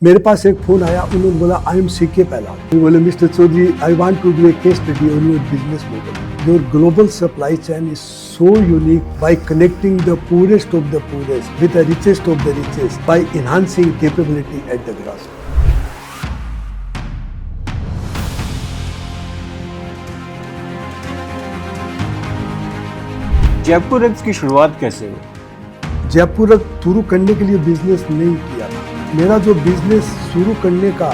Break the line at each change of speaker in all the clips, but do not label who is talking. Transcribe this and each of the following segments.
मेरे पास एक फ़ोन आया, उन्होंने बोला आई एम सीके पहला। बोले mister Chaudhary, I want to do a case study on your business model. Your global supply chain is so unique by connecting the poorest of the poorest with the richest of the richest by enhancing capability at the grass.
Jaipur एक्स की शुरुआत कैसे हुई?
जयपुर शुरू करने के लिए business नहीं किया था। मेरा जो बिजनेस शुरू करने का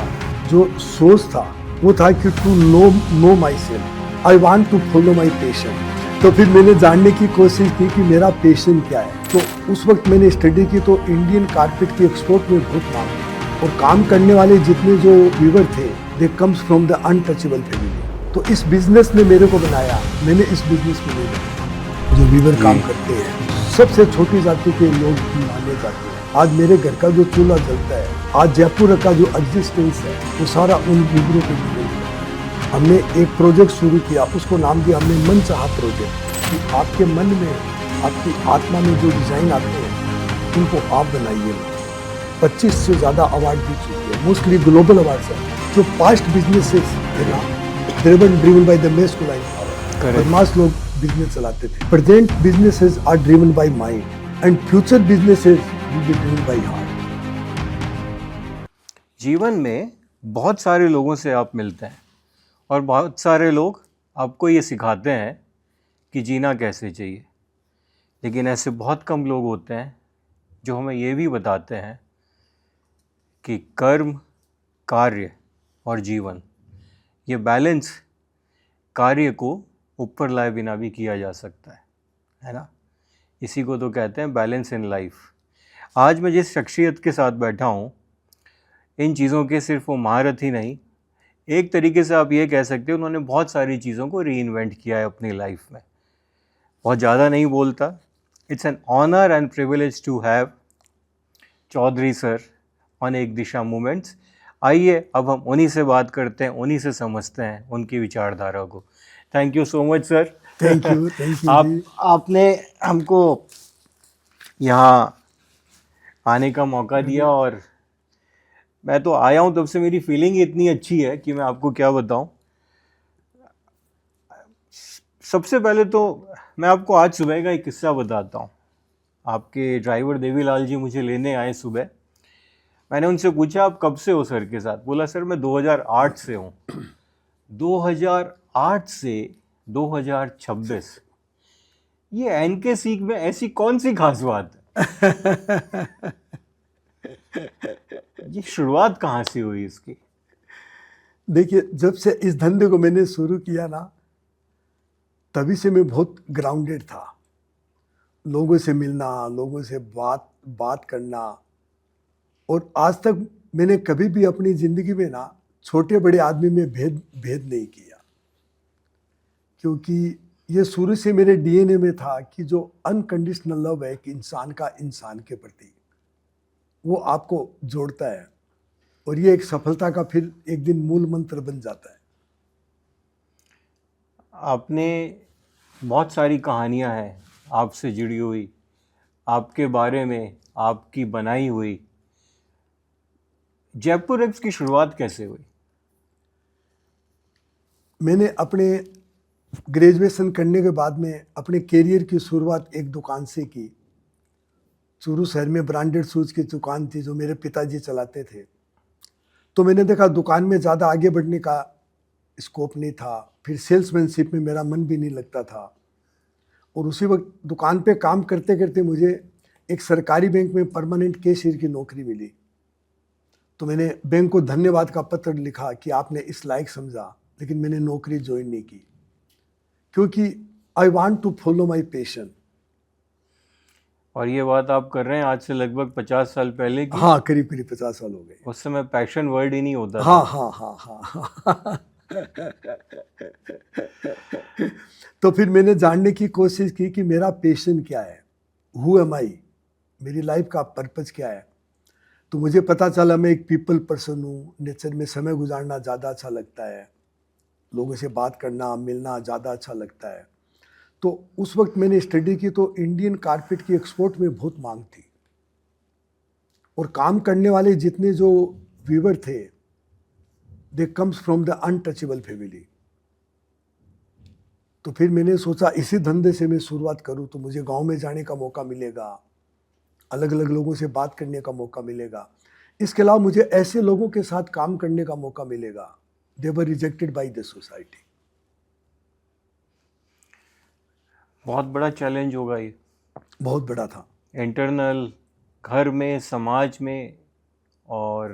जो सोच था वो था कि to know myself, I want to follow my passion. तो फिर मैंने जानने की कोशिश की कि मेरा पैशन क्या है। तो उस वक्त मैंने स्टडी की तो इंडियन कारपेट की एक्सपोर्ट में बहुत मांग थी और काम करने वाले जितने जो वीवर थे they comes from the untouchable family. तो इस बिजनेस ने मेरे को बनाया, मैंने इस बिजनेस में नहीं बनाया। जो वीवर काम करते हैं सबसे छोटी जाति के लोग माने जाते हैं। आज मेरे घर का जो चूल्हा जलता है, आज जयपुर का जो एग्जिस्टेंस है वो सारा उन वीवरों पे डिपेंड है। हमने एक प्रोजेक्ट शुरू किया, उसको नाम दिया हमने मन चाहा प्रोजेक्ट। कि आपके मन में, आपकी आत्मा में जो डिज़ाइन आते हैं उनको आप बनाइए। 25 से ज़्यादा अवार्ड भी चुके हैं, मोस्टली ग्लोबल अवार्ड्स हैं। जो पास्ट बिजनेसेस थे ना, driven by the masculine power, मास लोग बिजनेस चलाते थे। Present businesses are driven by mind and future businesses will be driven by heart.
जीवन में बहुत सारे लोगों से आप मिलते हैं और बहुत सारे लोग आपको ये सिखाते हैं कि जीना कैसे चाहिए, लेकिन ऐसे बहुत कम लोग होते हैं जो हमें ये भी बताते हैं कि कर्म, कार्य और जीवन, ये बैलेंस कार्य को ऊपर लाए बिना भी किया जा सकता है ना। इसी को तो कहते हैं बैलेंस इन लाइफ। आज मैं जिस शख्सियत के साथ बैठा हूँ, इन चीज़ों के सिर्फ वो महारत ही नहीं, एक तरीके से आप ये कह सकते हैं उन्होंने बहुत सारी चीज़ों को रीइन्वेंट किया है अपनी लाइफ में। बहुत ज़्यादा नहीं बोलता। It's an honour and privilege to have Chaudhary sir on एक दिशा मूवमेंट्स। आइए अब हम उन्हीं से बात करते हैं, उन्हीं से समझते हैं उनकी विचारधारा को। Thank you so much sir.
Thank you
आपने हमको यहाँ आने का मौका दिया और मैं तो आया हूँ तब से मेरी फीलिंग इतनी अच्छी है कि मैं आपको क्या बताऊँ। सबसे पहले तो मैं आपको आज सुबह का एक किस्सा बताता हूँ। आपके ड्राइवर देवीलाल जी मुझे लेने आए सुबह। मैंने उनसे पूछा आप कब से हो सर के साथ? बोला सर मैं 2008 से हूँ। 2008 से 2026, ये एनके सीख में ऐसी कौन सी खास बात है? ये शुरुआत कहाँ से हुई इसकी?
देखिए, जब से इस धंधे को मैंने शुरू किया ना, तभी से मैं बहुत ग्राउंडेड था। लोगों से मिलना, लोगों से बात करना, और आज तक मैंने कभी भी अपनी ज़िंदगी में ना छोटे बड़े आदमी में भेद नहीं किया, क्योंकि ये शुरू से मेरे डीएनए में था कि जो अनकंडीशनल लव है कि इंसान का इंसान के प्रति, वो आपको जोड़ता है और ये एक सफलता का फिर एक दिन मूल मंत्र बन जाता है।
आपने बहुत सारी कहानियां हैं आपसे जुड़ी हुई, आपके बारे में, आपकी बनाई हुई। जयपुर एक्स की शुरुआत कैसे हुई?
मैंने अपने ग्रेजुएशन करने के बाद में अपने कैरियर की शुरुआत एक दुकान से की। चूरू शहर में ब्रांडेड शूज़ की दुकान थी जो मेरे पिताजी चलाते थे। तो मैंने देखा दुकान में ज़्यादा आगे बढ़ने का स्कोप नहीं था, फिर सेल्समैनशिप में मेरा मन भी नहीं लगता था। और उसी वक्त दुकान पे काम करते करते मुझे एक सरकारी बैंक में परमानेंट कैशियर की नौकरी मिली। तो मैंने बैंक को धन्यवाद का पत्र लिखा कि आपने इस लायक समझा, लेकिन मैंने नौकरी ज्वाइन नहीं की क्योंकि I want to follow my passion.
और ये बात आप कर रहे हैं आज से लगभग 50 साल पहले की?
हाँ, करीब 50 साल हो गए।
उस समय पैशन वर्ड ही नहीं होता
हाँ
था।
हाँ हाँ हाँ हाँ तो फिर मैंने जानने की कोशिश की कि मेरा पैशन क्या है, हु एम आई, मेरी लाइफ का पर्पस क्या है। तो मुझे पता चला मैं एक पीपल पर्सन हूँ, नेचर में समय गुजारना ज़्यादा अच्छा लगता है, लोगों से बात करना मिलना ज़्यादा अच्छा लगता है। तो उस वक्त मैंने स्टडी की तो इंडियन कारपेट की एक्सपोर्ट में बहुत मांग थी और काम करने वाले जितने जो वीवर थे they comes from the untouchable family. तो फिर मैंने सोचा इसी धंधे से मैं शुरुआत करूं तो मुझे गांव में जाने का मौका मिलेगा, अलग अलग लोगों से बात करने का मौका मिलेगा, इसके अलावा मुझे ऐसे लोगों के साथ काम करने का मौका मिलेगा दे वर रिजेक्टेड बाय द सोसाइटी।
बहुत बड़ा चैलेंज होगा ये,
बहुत बड़ा था।
इंटरनल, घर में, समाज में। और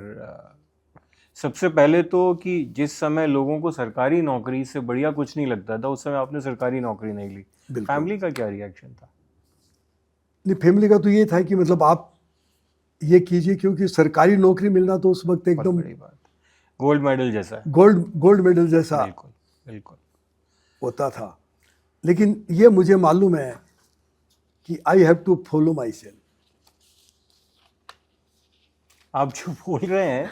सबसे पहले तो कि जिस समय लोगों को सरकारी नौकरी से बढ़िया कुछ नहीं लगता था, उस समय आपने सरकारी नौकरी नहीं ली।
बिल्कुल।
फैमिली का क्या रिएक्शन था?
नहीं, फैमिली का तो ये था कि मतलब आप ये कीजिए, क्योंकि सरकारी नौकरी मिलना तो उस वक्त
बहुत
एकदम
बड़ी बात, गोल्ड मेडल जैसा है।
गोल्ड मेडल जैसा
बिल्कुल बिल्कुल।
होता था। लेकिन ये मुझे मालूम है कि I have to follow myself.
आप जो बोल रहे हैं,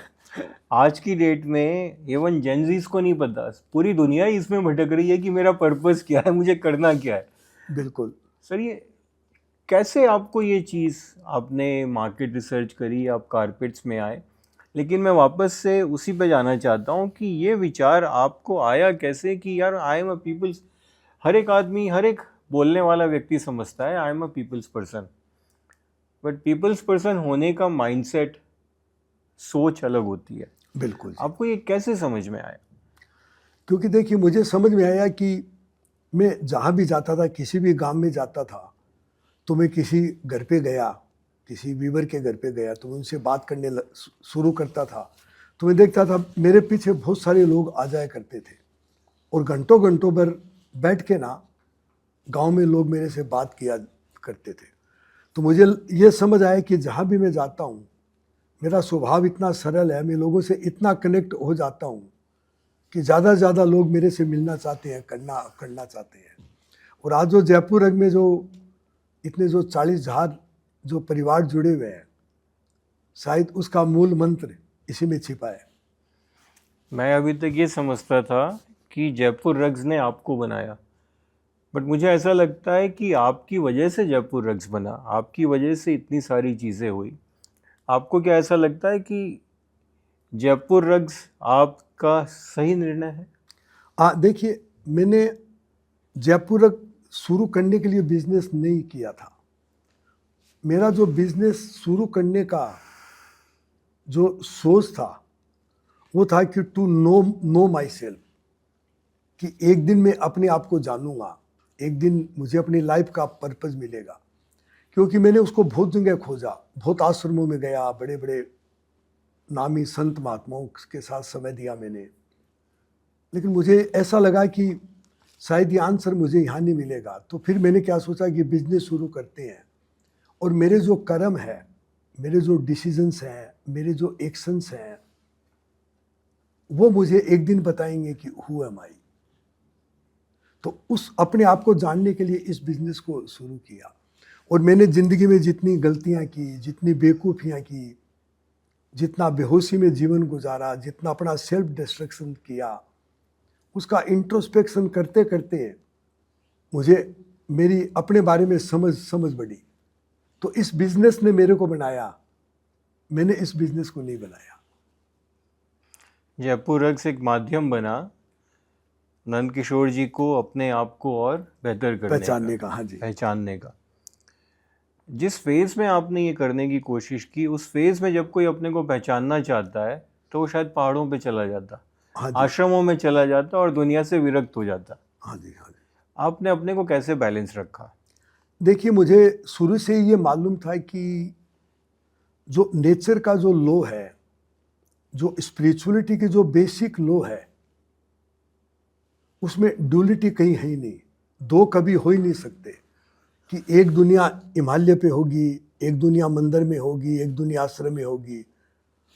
आज की डेट में इवन जेनजीज को नहीं पता, पूरी दुनिया ही इसमें भटक रही है कि मेरा पर्पस क्या है, मुझे करना क्या है।
बिल्कुल।
सर, ये कैसे आपको ये चीज़, आपने मार्केट रिसर्च करी, आप कारपेट्स में आए, लेकिन मैं वापस से उसी पे जाना चाहता हूँ कि ये विचार आपको आया कैसे कि यार आई एम अ पीपल्स। हर एक आदमी, हर एक बोलने वाला व्यक्ति समझता है I am a people's person, but people's person होने का माइंडसेट, सोच अलग होती है।
बिल्कुल।
आपको ये कैसे समझ में आया?
क्योंकि देखिए, मुझे समझ में आया कि मैं जहाँ भी जाता था, किसी भी गांव में जाता था, तो मैं किसी घर पे गया, किसी वीवर के घर पे गया, तो मैं उनसे बात करने शुरू करता था, तो मैं देखता था मेरे पीछे बहुत सारे लोग आ जाया करते थे और घंटों घंटों भर बैठ के ना गांव में लोग मेरे से बात किया करते थे। तो मुझे ये समझ आया कि जहाँ भी मैं जाता हूँ, मेरा स्वभाव इतना सरल है, मैं लोगों से इतना कनेक्ट हो जाता हूँ कि ज़्यादा से ज़्यादा लोग मेरे से मिलना चाहते हैं, करना चाहते हैं। और आज जो जयपुर रंग में जो इतने जो 40,000 जो परिवार जुड़े हुए हैं, शायद उसका मूल मंत्र इसी में छिपा है।
मैं अभी तक ये समझता था कि जयपुर रग्स ने आपको बनाया, बट मुझे ऐसा लगता है कि आपकी वजह से जयपुर रग्स बना, आपकी वजह से इतनी सारी चीज़ें हुई। आपको क्या ऐसा लगता है कि जयपुर रग्स आपका सही निर्णय है?
देखिए, मैंने जयपुर रग शुरू करने के लिए बिजनेस नहीं किया था। मेरा जो बिजनेस शुरू करने का जो सोच था वो था कि टू नो माई सेल्फ, कि एक दिन मैं अपने आप को जानूंगा, एक दिन मुझे अपनी लाइफ का पर्पस मिलेगा। क्योंकि मैंने उसको बहुत जगह खोजा, बहुत आश्रमों में गया, बड़े बड़े नामी संत महात्माओं के साथ समय दिया मैंने, लेकिन मुझे ऐसा लगा कि शायद ये आंसर मुझे यहाँ नहीं मिलेगा। तो फिर मैंने क्या सोचा कि बिजनेस शुरू करते हैं, और मेरे जो कर्म है, मेरे जो डिसीजंस हैं, मेरे जो एक्शंस हैं, वो मुझे एक दिन बताएंगे कि हु एम आई। तो उस अपने आप को जानने के लिए इस बिजनेस को शुरू किया। और मैंने ज़िंदगी में जितनी गलतियां की, जितनी बेवकूफ़ियाँ की, जितना बेहोशी में जीवन गुजारा, जितना अपना सेल्फ डिस्ट्रक्शन किया, उसका इंट्रोस्पेक्शन करते करते मुझे मेरी अपने बारे में समझ बढ़ी। तो इस बिजनेस ने मेरे को बनाया, मैंने इस बिजनेस को नहीं बनाया।
जयपुर रग्स एक माध्यम बना नंद किशोर जी को अपने आप को और बेहतर करने
पहचानने का। हाँ जी।
पहचानने का। जिस फेज़ में आपने ये करने की कोशिश की, उस फेज़ में जब कोई अपने को पहचानना चाहता है तो वो शायद पहाड़ों पे चला जाता,
हाँ जी।
आश्रमों में चला जाता और दुनिया से विरक्त हो जाता।
हाँ जी। हाँ जी।
आपने अपने को कैसे बैलेंस रखा?
देखिए, मुझे शुरू से ये मालूम था कि जो नेचर का जो लॉ है, जो स्पिरिचुअलिटी की जो बेसिक लॉ है, उसमें ड्यूलिटी कहीं है ही नहीं। दो कभी हो ही नहीं सकते कि एक दुनिया हिमालय पे होगी, एक दुनिया मंदिर में होगी, एक दुनिया आश्रम में होगी,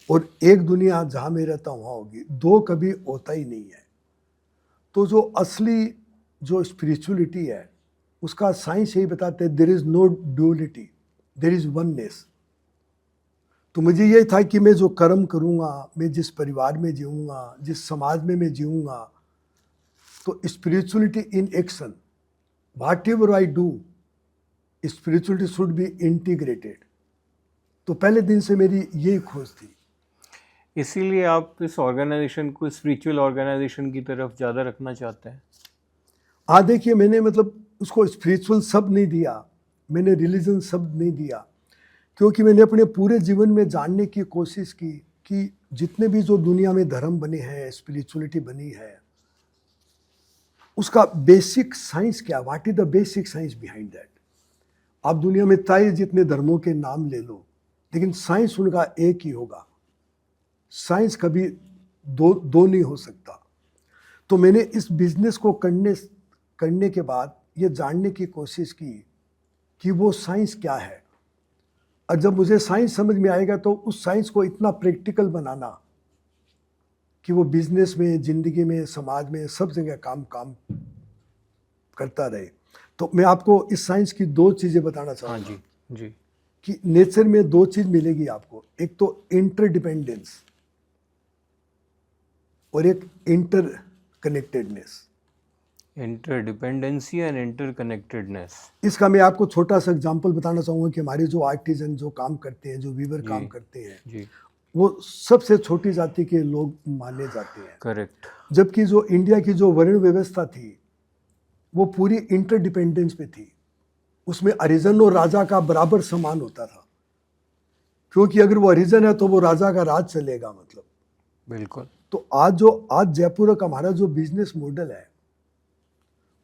और एक दुनिया जहाँ मैं रहता हूँ वहाँ होगी। दो कभी होता ही नहीं है। तो जो असली जो स्पिरिचुअलिटी है, उसका साइंस यही बताते हैं, there is no duality, there is oneness. तो मुझे ये था कि मैं जो कर्म करूँगा, मैं जिस परिवार में जीऊँगा, जिस समाज में मैं जीऊँगा, तो spirituality in action, what ever I do, spirituality should be integrated. तो पहले दिन से मेरी यही खोज थी।
इसीलिए आप इस ऑर्गेनाइजेशन को स्पिरिचुअल ऑर्गेनाइजेशन की तरफ ज़्यादा रखना चाहते हैं?
हाँ देखिए, मैंने मतलब उसको स्पिरिचुअल शब्द नहीं दिया, मैंने रिलीजन शब्द नहीं दिया, क्योंकि मैंने अपने पूरे जीवन में जानने की कोशिश की कि जितने भी जो दुनिया में धर्म बने हैं, स्पिरिचुअलिटी बनी है, उसका बेसिक साइंस क्या, what is the basic science behind that. आप दुनिया में चाहे जितने धर्मों के नाम ले लो, लेकिन साइंस उनका एक ही होगा। साइंस कभी दो नहीं हो सकता। तो मैंने इस बिजनेस को करने के बाद ये जानने की कोशिश की कि वो साइंस क्या है, और जब मुझे साइंस समझ में आएगा तो उस साइंस को इतना प्रैक्टिकल बनाना कि वो बिजनेस में, जिंदगी में, समाज में, सब जगह काम करता रहे। तो मैं आपको इस साइंस की दो चीज़ें बताना
हाँ
चाहूँगा।
जी, जी।
कि नेचर में दो चीज़ मिलेगी आपको, एक तो इंटरडिपेंडेंस और एक इंटरकनेक्टेडनेस।
Interdependency and interconnectedness.
इसका मैं आपको छोटा सा एग्जांपल बताना चाहूँगा कि हमारे जो आर्टिजन जो काम करते हैं, जो वीवर
जी,
काम करते हैं,
जी,
वो सबसे छोटी जाति के लोग माने जाते हैं।
करेक्ट।
जबकि जो इंडिया की जो वर्ण व्यवस्था थी वो पूरी इंटरडिपेंडेंस पे थी। उसमें हरिजन और राजा का बराबर समान होता था, क्योंकि अगर वो हरिजन है तो वो राजा का राज चलेगा मतलब।
बिल्कुल।
तो आज जयपुर का हमारा जो बिजनेस मॉडल है,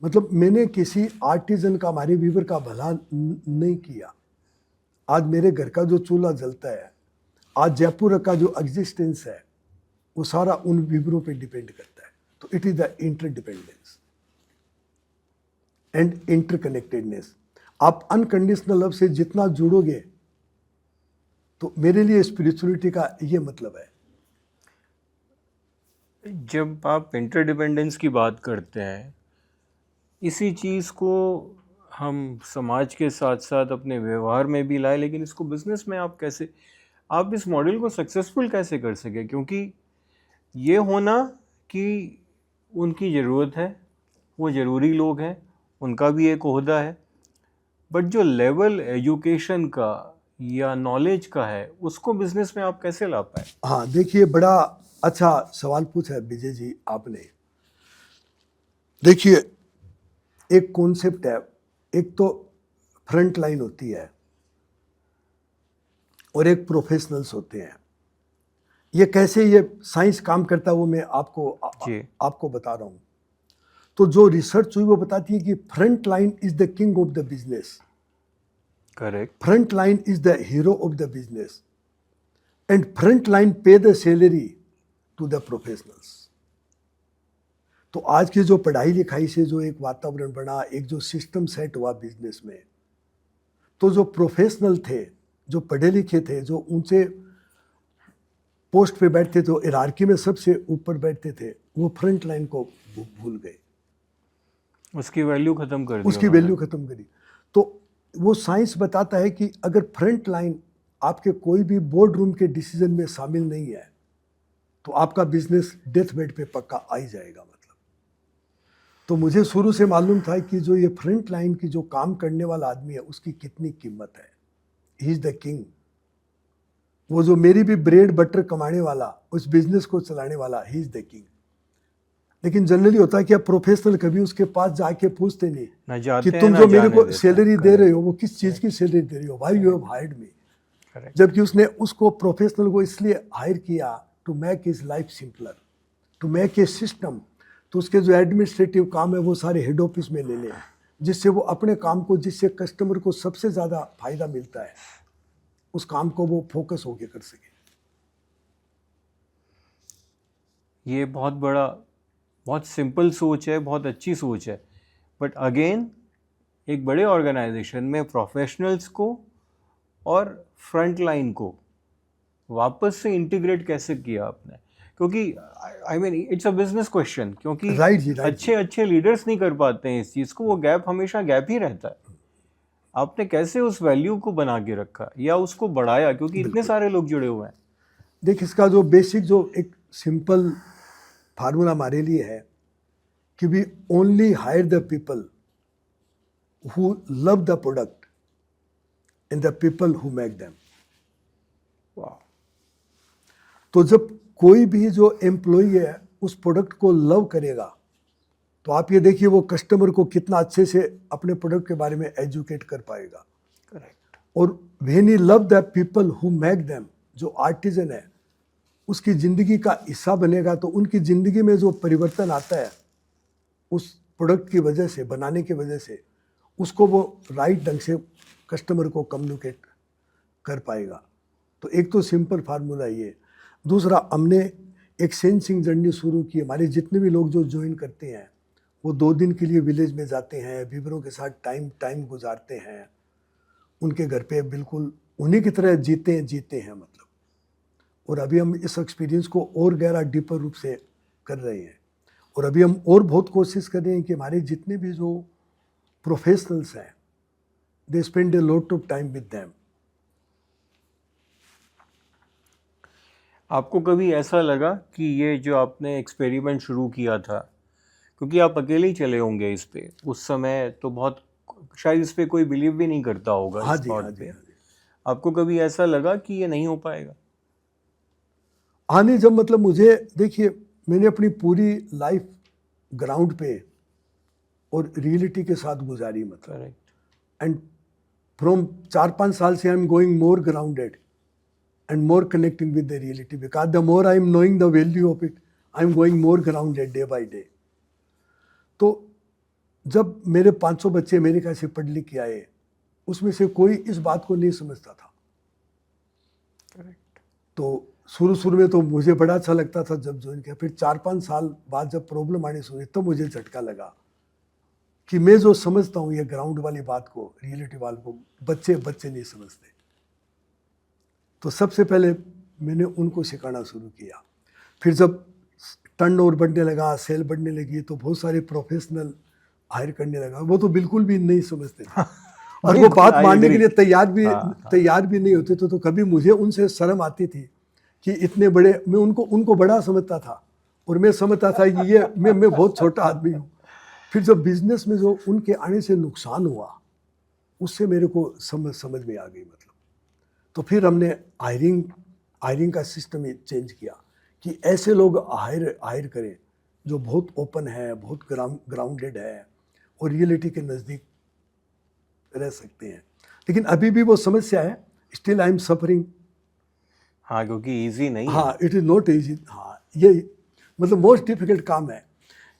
मतलब मैंने किसी आर्टिजन का, हमारे वीवर का भला नहीं किया। आज मेरे घर का जो चूल्हा जलता है, आज जयपुर का जो एग्जिस्टेंस है, वो सारा उन वीवरों पे डिपेंड करता है। तो it is the interdependence and interconnectedness. आप अनकंडीशनल लव से जितना जुड़ोगे, तो मेरे लिए स्पिरिचुअलिटी का ये मतलब है।
जब आप इंटरडिपेंडेंस की बात करते हैं, इसी चीज़ को हम समाज के साथ साथ अपने व्यवहार में भी लाए, लेकिन इसको बिजनेस में आप इस मॉडल को सक्सेसफुल कैसे कर सके? क्योंकि ये होना कि उनकी ज़रूरत है, वो ज़रूरी लोग हैं, उनका भी एक ओहदा है, बट जो लेवल एजुकेशन का या नॉलेज का है, उसको बिजनेस में आप कैसे ला पाए?
हाँ देखिए, बड़ा अच्छा सवाल पूछा है विजय जी आपने। देखिए, एक कॉन्सेप्ट है, एक तो फ्रंट लाइन होती है और एक प्रोफेशनल्स होते हैं। ये कैसे ये साइंस काम करता है वो मैं आपको बता रहा हूँ। तो जो रिसर्च हुई वो बताती है कि front line is the king of the business,
correct.
Front line is the hero of the business, and front line pay the salary to the professionals. तो आज की जो पढ़ाई लिखाई से जो एक वातावरण बना, एक जो सिस्टम सेट हुआ बिजनेस में, तो जो प्रोफेशनल थे, जो पढ़े लिखे थे, जो ऊंचे पोस्ट पे बैठते थे, हिरार्की में सबसे ऊपर बैठते थे, वो फ्रंट लाइन को भूल गए,
उसकी वैल्यू ख़त्म कर दी
उसकी
उन्होंने।
वैल्यू खत्म करी। तो वो साइंस बताता है कि अगर फ्रंट लाइन आपके कोई भी बोर्ड रूम के डिसीजन में शामिल नहीं है, तो आपका बिजनेस डेथ बेड पे पक्का आ ही जाएगा मतलब। तो मुझे शुरू से मालूम था कि जो ये फ्रंट लाइन की जो काम करने वाला आदमी है, उसकी कितनी कीमत है। He is the king. वो जो मेरी भी ब्रेड बटर कमाने वाला, उस बिजनेस को चलाने वाला, ही इज द किंग। लेकिन जनरली होता है कि आप प्रोफेशनल कभी उसके पास जाके पूछते नहीं
न जाते
कि
हैं,
तुम
न
जो मेरे
जाने
को
देते हैं।
सैलरी दे रहे हो वो किस चीज़ की सैलरी दे रही हो, why you have hired me.
Correct.
जबकि उसने उसको प्रोफेशनल को इसलिए हायर किया to make his life simpler, to make a system. तो उसके जो एडमिनिस्ट्रेटिव काम है वो सारे हेड ऑफिस में ले लें, जिससे वो अपने काम को, जिससे कस्टमर को सबसे ज़्यादा फायदा मिलता है, उस काम को वो फोकस होके कर सके।
ये बहुत सिंपल सोच है, बहुत अच्छी सोच है, बट अगेन एक बड़े ऑर्गेनाइजेशन में प्रोफेशनल्स को और फ्रंट लाइन को वापस से इंटीग्रेट कैसे किया आपने? क्योंकि I mean it's a business question, क्योंकि
राइट जी, राइट जी।
अच्छे लीडर्स नहीं कर पाते हैं इस चीज़ को, वो गैप हमेशा गैप ही रहता है। आपने कैसे उस वैल्यू को बना के रखा या उसको बढ़ाया, क्योंकि इतने सारे लोग जुड़े हुए हैं?
देख, इसका जो बेसिक जो एक सिंपल फार्मूला हमारे लिए है कि we only hire the people who love the product and the people who make them.
वाह।
तो जब कोई भी जो एम्प्लॉई है उस प्रोडक्ट को लव करेगा, तो आप ये देखिए वो कस्टमर को कितना अच्छे से अपने प्रोडक्ट के बारे में एजुकेट कर पाएगा।
करेक्ट।
और when he love the people who make them, जो आर्टिजन है उसकी ज़िंदगी का हिस्सा बनेगा, तो उनकी ज़िंदगी में जो परिवर्तन आता है उस प्रोडक्ट की वजह से, बनाने की वजह से, उसको वो राइट ढंग से कस्टमर को कम्युनिकेट कर पाएगा। तो एक तो सिंपल फार्मूला ये। दूसरा, हमने एक सेंसिंग जर्नी शुरू की। हमारे जितने भी लोग जो ज्वाइन करते हैं वो 2 दिन के लिए विलेज में जाते हैं, वीवरों के साथ टाइम गुजारते हैं, उनके घर पे बिल्कुल उन्हीं की तरह जीते हैं मतलब। और अभी हम इस एक्सपीरियंस को और गहरा डीपर रूप से कर रहे हैं। और अभी हम और बहुत कोशिश कर रहे हैं कि हमारे जितने भी जो प्रोफेशनल्स हैं, they spend a lot of time with them.
आपको कभी ऐसा लगा कि ये जो आपने एक्सपेरिमेंट शुरू किया था, क्योंकि आप अकेले ही चले होंगे इस पे, उस समय तो बहुत शायद इस पे कोई बिलीव भी नहीं करता होगा
हाँ
इस
जी,
बात
हाँ जी,
पे,
हाँ जी।
आपको कभी ऐसा लगा कि ये नहीं हो पाएगा?
हाँ नहीं, जब मतलब मुझे देखिए, मैंने अपनी पूरी लाइफ ग्राउंड पे और रियलिटी के साथ गुजारी मतलब।
करेक्ट।
एंड फ्रॉम 4-5 साल से I am going more grounded and more connecting with the reality, because the more I am knowing the value of it, I am going more grounded day by day. तो जब मेरे 500 बच्चे America से पढ़ लिख के आए, उसमें से कोई इस बात को नहीं समझता था।
करेक्ट।
तो शुरू में तो मुझे बड़ा अच्छा लगता था जब ज्वाइन किया। फिर 4-5 साल बाद जब प्रॉब्लम आने शुरू हुई, तब मुझे झटका लगा कि मैं जो समझता हूँ ये ग्राउंड वाली बात को, रियलिटी वाले को, बच्चे नहीं समझते। तो सबसे पहले मैंने उनको सिखाना शुरू किया। फिर जब टर्नओवर बढ़ने लगा, सेल बढ़ने लगी, तो बहुत सारे प्रोफेशनल हायर करने लगा। वो तो बिल्कुल भी नहीं समझते थे और वो बात मानने के लिए तैयार भी नहीं होते थे। तो कभी मुझे उनसे शर्म आती थी कि इतने बड़े, मैं उनको बड़ा समझता था और मैं समझता था कि ये मैं बहुत छोटा आदमी हूँ। फिर जब बिजनेस में जो उनके आने से नुकसान हुआ, उससे मेरे को समझ में आ गई मतलब। तो फिर हमने हायरिंग का सिस्टम चेंज किया कि ऐसे लोग हायर करें जो बहुत ओपन है, बहुत ग्राउंडेड है और रियलिटी के नज़दीक रह सकते हैं। लेकिन अभी भी वो समस्या है, स्टिल आई एम सफरिंग।
हाँ, क्योंकि इजी नहीं है।
हाँ, इट इज़ नॉट ईजी। हाँ, ये मतलब मोस्ट डिफिकल्ट काम है।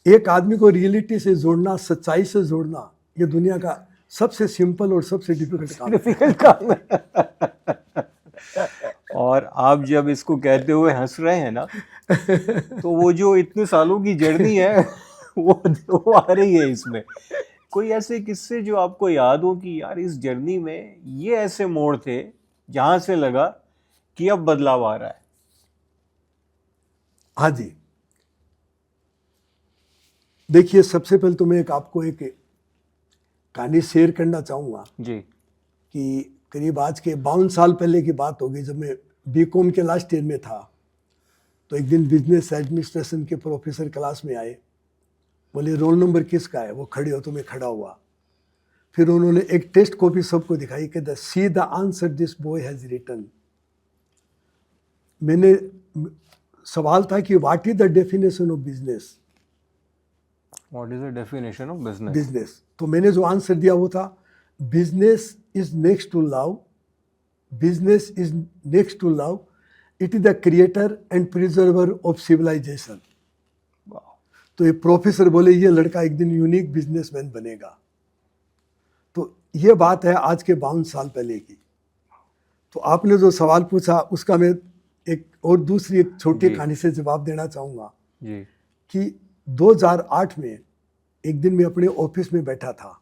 एक आदमी को रियलिटी से जोड़ना, सच्चाई से जोड़ना, ये दुनिया का सबसे सिंपल और सबसे डिफिकल्ट काम है।
और आप जब इसको कहते हुए हंस रहे हैं ना, तो वो जो इतने सालों की जर्नी है वो आ रही है इसमें। कोई ऐसे किस्से जो आपको याद हो कि यार इस जर्नी में ये ऐसे मोड़ थे जहां से लगा कि अब बदलाव आ रहा है?
हाँ जी, देखिए, सबसे पहले तो मैं आपको एक कहानी शेयर करना चाहूँगा
जी।
कि करीब आज के 52 साल पहले की बात होगी। जब मैं बीकॉम के लास्ट ईयर में था, तो एक दिन बिजनेस एडमिनिस्ट्रेशन के प्रोफेसर क्लास में आए। बोले रोल नंबर किसका है? वो खड़े हो, तो मैं खड़ा हुआ। फिर उन्होंने एक टेस्ट कॉपी सबको दिखाई कि see the answer this boy has written. मैंने सवाल था कि what is the definition of business?
What is the definition of business?
Business. तो मैंने जो आंसर दिया वो था, business is next to love, business is next to love, it is the creator and preserver of civilisation. तो ये professor बोले ये लड़का एक दिन यूनिक बिजनेसमैन बनेगा। तो ये बात है आज के 52 साल पहले की। तो आपने जो सवाल पूछा उसका मैं एक और दूसरी एक छोटी कहानी से जवाब देना चाहूँगा
जी।
कि 2008 में एक दिन मैं अपने ऑफिस में बैठा था,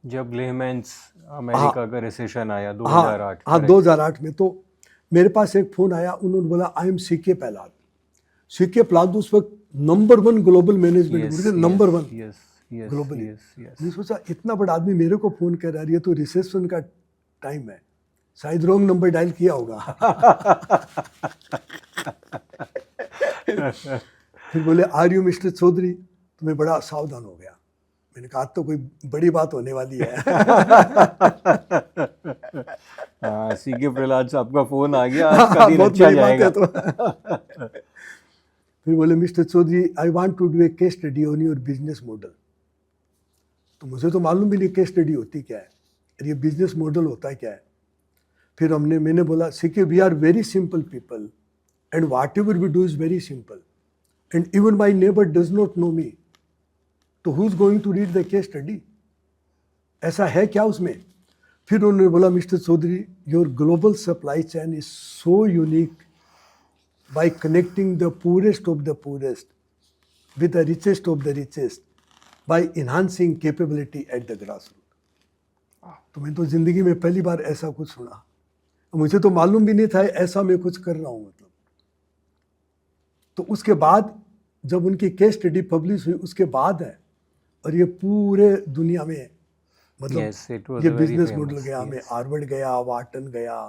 जब लेहमैन्स अमेरिका का रिसेशन आया 2008।
हाँ, 2008 में। तो मेरे पास एक फ़ोन आया, उन्होंने बोला I am CK Prahalad. CK Prahalad उस वक्त number 1 global management, number 1 globally. मैं सोचा इतना बड़ा आदमी मेरे को फ़ोन कर रहा है, ये तो रिसेप्शन का टाइम है, शायद रॉन्ग नंबर डायल किया होगा। फिर बोले आर यू मिस्टर चौधरी? तो मैं बड़ा सावधान हो गया। मैंने कहा आज तो कोई बड़ी बात होने वाली है।
हाँ, सीके प्रहलाद साहब का फोन आ गया, आज का दिन
बहुत
अच्छा
बड़ी बात
जाएगा।
है तो। फिर बोले mister Chaudhary I want to do a case study on your business model. तो मुझे तो मालूम भी नहीं केस स्टडी होती क्या है और ये बिजनेस मॉडल होता है क्या है। फिर मैंने बोला CK we are very simple people and whatever we do is very simple and even my neighbour does not know me, तो who is going to read the case study, ऐसा है क्या उसमें। फिर उन्होंने बोला mister Chaudhary your global supply chain is so unique by connecting the poorest of the poorest with the richest of the richest by enhancing capability at the grassroots। तो मैं तो जिंदगी में पहली बार ऐसा कुछ सुना, मुझे तो मालूम भी नहीं था ऐसा मैं कुछ कर रहा हूँ मतलब। तो उसके बाद जब उनकी केस स्टडी पब्लिश हुई उसके बाद है, और ये पूरे दुनिया में मतलब
Yes, it was
ये
a very
business model
famous,
गया, मैं
yes.
हार्वर्ड गया, वाटन गया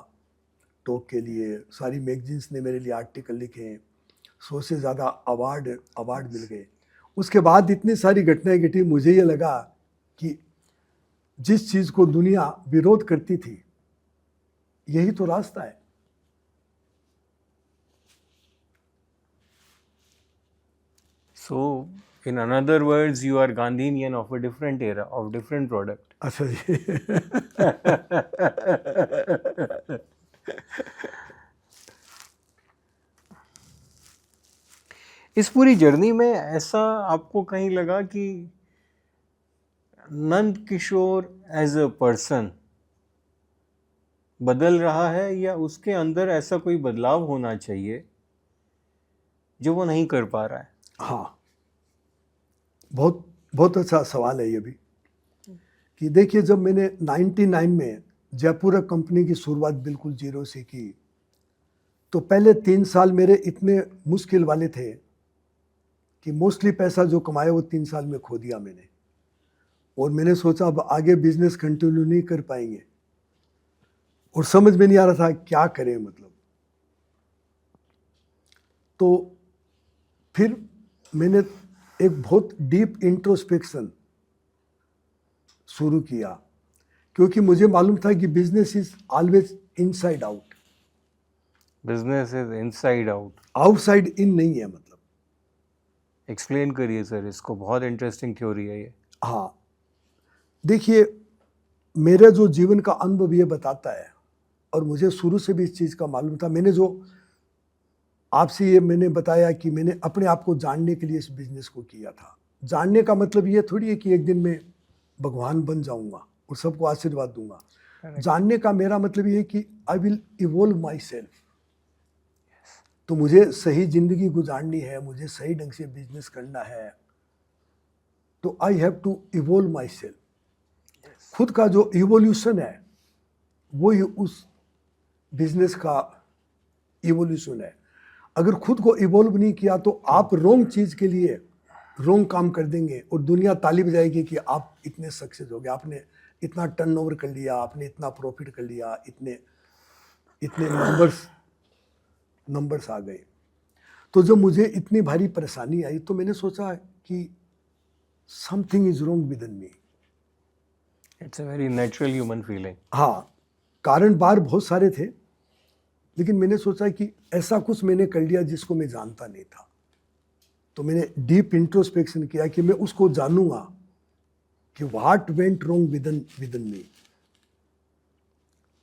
टॉक के लिए, सारी मैगजीन्स ने मेरे लिए आर्टिकल लिखे, 100 से ज़्यादा अवार्ड मिल गए। उसके बाद इतनी सारी घटनाएं घटी, मुझे ये लगा कि जिस चीज़ को दुनिया विरोध करती थी यही तो रास्ता है।
So, in another words, you are Gandhian of a different era, of different product.
अच्छा जी।
इस पूरी जर्नी में ऐसा आपको कहीं लगा कि Nand Kishore as a person बदल रहा है, या उसके अंदर ऐसा कोई बदलाव होना चाहिए जो वो नहीं कर पा रहा है?
हाँ, बहुत बहुत अच्छा सवाल है ये भी। कि देखिए जब मैंने 99 में जयपुर कंपनी की शुरुआत बिल्कुल जीरो से की, तो पहले 3 साल मेरे इतने मुश्किल वाले थे कि मोस्टली पैसा जो कमाया वो 3 साल में खो दिया मैंने, और मैंने सोचा अब आगे बिजनेस कंटिन्यू नहीं कर पाएंगे, और समझ में नहीं आ रहा था क्या करें मतलब। तो फिर मैंने एक बहुत डीप इंट्रोस्पेक्शन शुरू किया, क्योंकि मुझे मालूम था कि business is always inside out,
business is inside out,
outside in नहीं है मतलब।
एक्सप्लेन करिए सर इसको, बहुत इंटरेस्टिंग थ्योरी है ये।
हाँ, देखिए मेरा जो जीवन का अनुभव ये बताता है, और मुझे शुरू से भी इस चीज़ का मालूम था। मैंने जो आपसे ये मैंने बताया कि मैंने अपने आप को जानने के लिए इस बिजनेस को किया था। जानने का मतलब ये थोड़ी है कि एक दिन मैं भगवान बन जाऊंगा और सबको आशीर्वाद दूंगा। जानने का मेरा मतलब ये है कि I will evolve my self. तो मुझे सही जिंदगी गुजारनी है, मुझे सही ढंग से बिजनेस करना है, तो I have to evolve myself. खुद का जो इवोल्यूशन है वो ही उस बिजनेस का इवोल्यूशन है। अगर खुद को इवोल्व नहीं किया तो आप रॉन्ग चीज़ के लिए रॉन्ग काम कर देंगे और दुनिया ताली बजाएगी कि आप इतने सक्सेस हो गए, आपने इतना टर्नओवर कर लिया, आपने इतना प्रॉफिट कर लिया, इतने इतने नंबर्स आ गए। तो जब मुझे इतनी भारी परेशानी आई तो मैंने सोचा कि something is wrong within me.
It's a very natural human feeling.
हाँ, कारण बार बहुत सारे थे, लेकिन मैंने सोचा कि ऐसा कुछ मैंने कर लिया जिसको मैं जानता नहीं था। तो मैंने डीप इंट्रोस्पेक्शन किया कि मैं उसको जानूंगा कि what went wrong within me.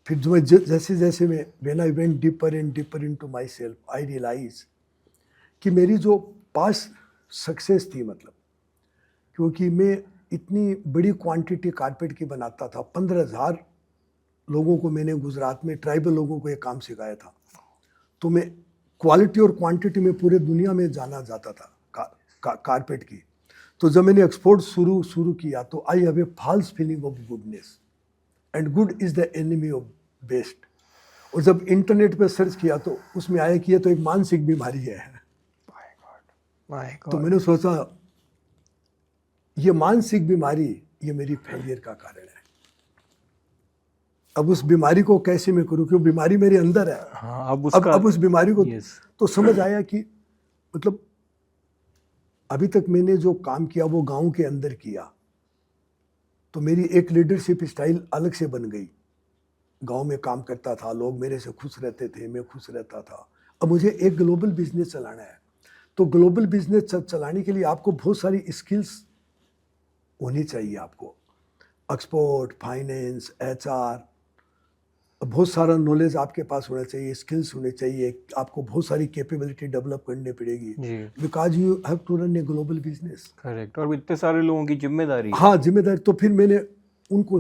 फिर जो जैसे जैसे मैं when I went deeper and deeper into myself, I realise कि मेरी जो पास्ट सक्सेस थी, मतलब क्योंकि मैं इतनी बड़ी क्वांटिटी कारपेट की बनाता था, 15,000 लोगों को मैंने गुजरात में ट्राइबल लोगों को ये काम सिखाया था। तो मैं क्वालिटी और क्वांटिटी में पूरे दुनिया में जाना जाता था कारपेट की। तो जब मैंने एक्सपोर्ट शुरू किया तो I have a false feeling of goodness and good is the enemy of best. और जब इंटरनेट पे सर्च किया तो उसमें आया कि ये तो एक मानसिक बीमारी है। तो मैंने सोचा ये मानसिक बीमारी ये मेरी फेलियर का कारण है। अब उस बीमारी को कैसे मैं करूं, क्योंकि बीमारी मेरे अंदर है।
हाँ,
अब उस बीमारी को
yes.
तो समझ आया कि मतलब अभी तक मैंने जो काम किया वो गांव के अंदर किया, तो मेरी एक लीडरशिप स्टाइल अलग से बन गई। गांव में काम करता था, लोग मेरे से खुश रहते थे, मैं खुश रहता था। अब मुझे एक ग्लोबल बिजनेस चलाना है, तो ग्लोबल बिजनेस चलाने के लिए आपको बहुत सारी स्किल्स होनी चाहिए। आपको एक्सपोर्ट, फाइनेंस, HR, बहुत सारा नॉलेज आपके पास होना चाहिए, स्किल्स होने चाहिए, आपको बहुत सारी कैपेबिलिटी डेवलप करनी पड़ेगी,
जी
because you have to run a global business.
Correct. और इतने सारे लोगों की जिम्मेदारी है।
हाँ, जिम्मेदारी। तो फिर मैंने उनको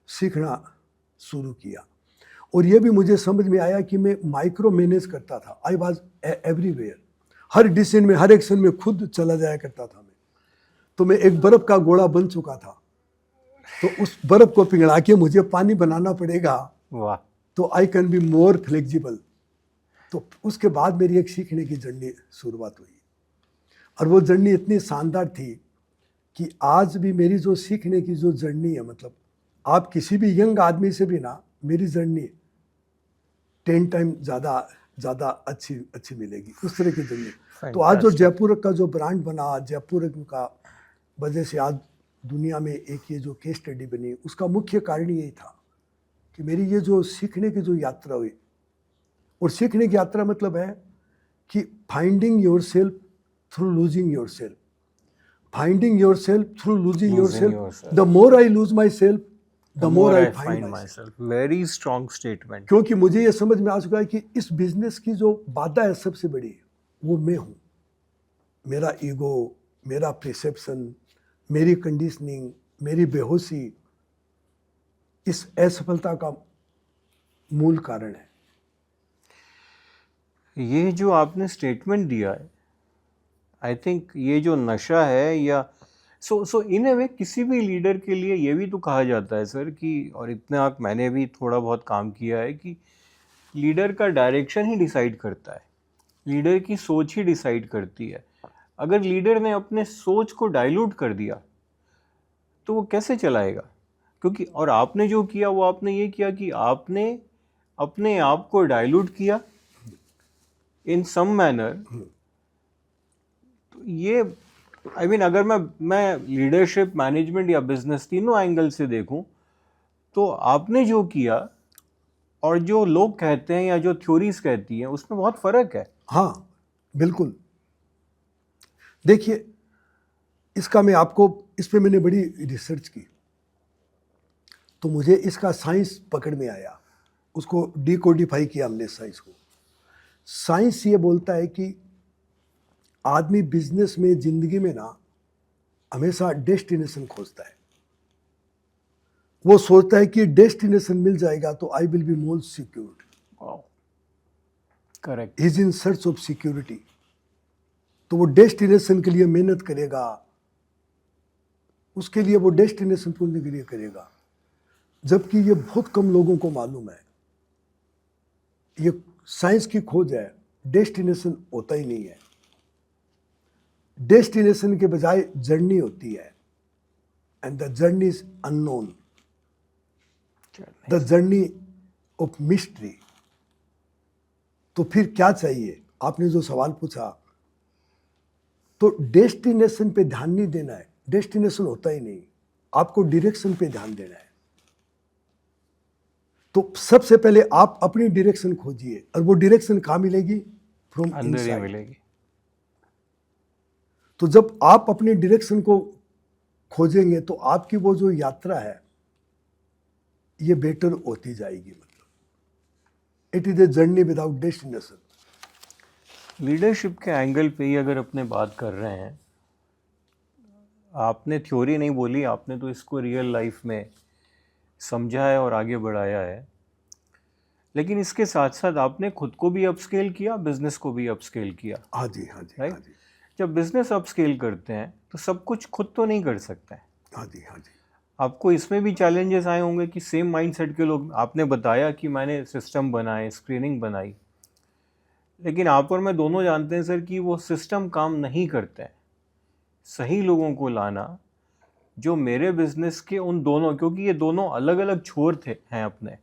सीखना शुरू किया, और ये भी मुझे समझ में आया कि मैं माइक्रो मैनेज करता था। I was everywhere, her decision में, हर एक्शन में खुद चला जाया करता था मैं। तो मैं एक बर्फ का गोला बन चुका था, तो उस बर्फ को पिघला के मुझे पानी बनाना पड़ेगा,
वाह।
तो I can be more flexible. तो उसके बाद मेरी एक सीखने की जर्नी शुरुआत हुई, और वो जर्नी इतनी शानदार थी कि आज भी मेरी जो सीखने की जो जर्नी है, मतलब आप किसी भी यंग आदमी से भी ना, मेरी जर्नी 10 टाइम ज़्यादा अच्छी मिलेगी, उस तरह की जर्नी। तो आज जो जयपुर का जो ब्रांड बना, जयपुर का वजह से आज दुनिया में एक ये जो केस स्टडी बनी, उसका मुख्य कारण यही था कि मेरी ये जो सीखने की जो यात्रा हुई। और सीखने की यात्रा मतलब है कि finding your self through losing your self, finding your self through losing your self. The more I lose my self, the more I find my self.
Very strong statement.
क्योंकि मुझे ये समझ में आ चुका है कि इस बिजनेस की जो बाधा है सबसे बड़ी, वो मैं हूँ। मेरा ईगो, मेरा परसेप्शन, मेरी कंडीशनिंग, मेरी बेहोशी इस असफलता का मूल कारण है।
ये जो आपने स्टेटमेंट दिया है, आई थिंक ये जो नशा है, या सो इन ए वे किसी भी लीडर के लिए ये भी तो कहा जाता है सर कि, और इतना मैंने भी थोड़ा बहुत काम किया है, कि लीडर का डायरेक्शन ही डिसाइड करता है, लीडर की सोच ही डिसाइड करती है। अगर लीडर ने अपने सोच को डाइल्यूट कर दिया तो वो कैसे चलाएगा? क्योंकि और आपने जो किया वो आपने ये किया कि आपने अपने आप को डाइल्यूट किया इन सम मैनर। तो ये आई मीन अगर मैं लीडरशिप, मैनेजमेंट या बिजनेस तीनों एंगल से देखूं, तो आपने जो किया और जो लोग कहते हैं या जो थ्योरीज कहती हैं, उसमें बहुत फर्क है।
हाँ, बिल्कुल। देखिए, इसका मैं आपको, इस पे मैंने बड़ी रिसर्च की, तो मुझे इसका साइंस पकड़ में आया, उसको डिकोडिफाई किया हमने साइंस को। साइंस ये बोलता है कि आदमी बिजनेस में, जिंदगी में ना, हमेशा डेस्टिनेशन खोजता है। वो सोचता है कि डेस्टिनेशन मिल जाएगा तो I will be more secured.
Correct.
Is in search of security. तो वो डेस्टिनेशन के लिए मेहनत करेगा, उसके लिए वो डेस्टिनेशन पूछने के लिए करेगा। जबकि ये बहुत कम लोगों को मालूम है, ये साइंस की खोज है, डेस्टिनेशन होता ही नहीं है। डेस्टिनेशन के बजाय जर्नी होती है, and the journey is unknown, the journey of mystery. तो फिर क्या चाहिए? आपने जो सवाल पूछा, तो डेस्टिनेशन पे ध्यान नहीं देना है, डेस्टिनेशन होता ही नहीं, आपको डायरेक्शन पे ध्यान देना है। तो सबसे पहले आप अपनी डायरेक्शन खोजिए, और वो डायरेक्शन कहाँ मिलेगी? फ्रॉम
अंदर ही
इनसाइड
मिलेगी।
तो जब आप अपनी डायरेक्शन को खोजेंगे तो आपकी वो जो यात्रा है ये बेटर होती जाएगी। मतलब it is a journey without destination.
Leadership के एंगल पे ही अगर अपने बात कर रहे हैं, आपने थ्योरी नहीं बोली, आपने तो इसको रियल लाइफ में समझा है और आगे बढ़ाया है। लेकिन इसके साथ साथ आपने खुद को भी अपस्केल किया, बिजनेस को भी अपस्केल किया।
हाँ जी, हाँ जी,
राइट।
हाँ जी,
जब बिजनेस अपस्केल करते हैं तो सब कुछ खुद तो नहीं कर सकते हैं।
हाँ जी, हाँ जी।
आपको इसमें भी चैलेंजेस आए होंगे कि सेम माइंडसेट के लोग, आपने बताया कि मैंने सिस्टम बनाए, स्क्रीनिंग बनाई, लेकिन आप और मैं दोनों जानते हैं सर कि वो सिस्टम काम नहीं करते हैं। सही लोगों को लाना जो मेरे बिजनेस के उन दोनों, क्योंकि ये दोनों अलग अलग छोर हैं अपने,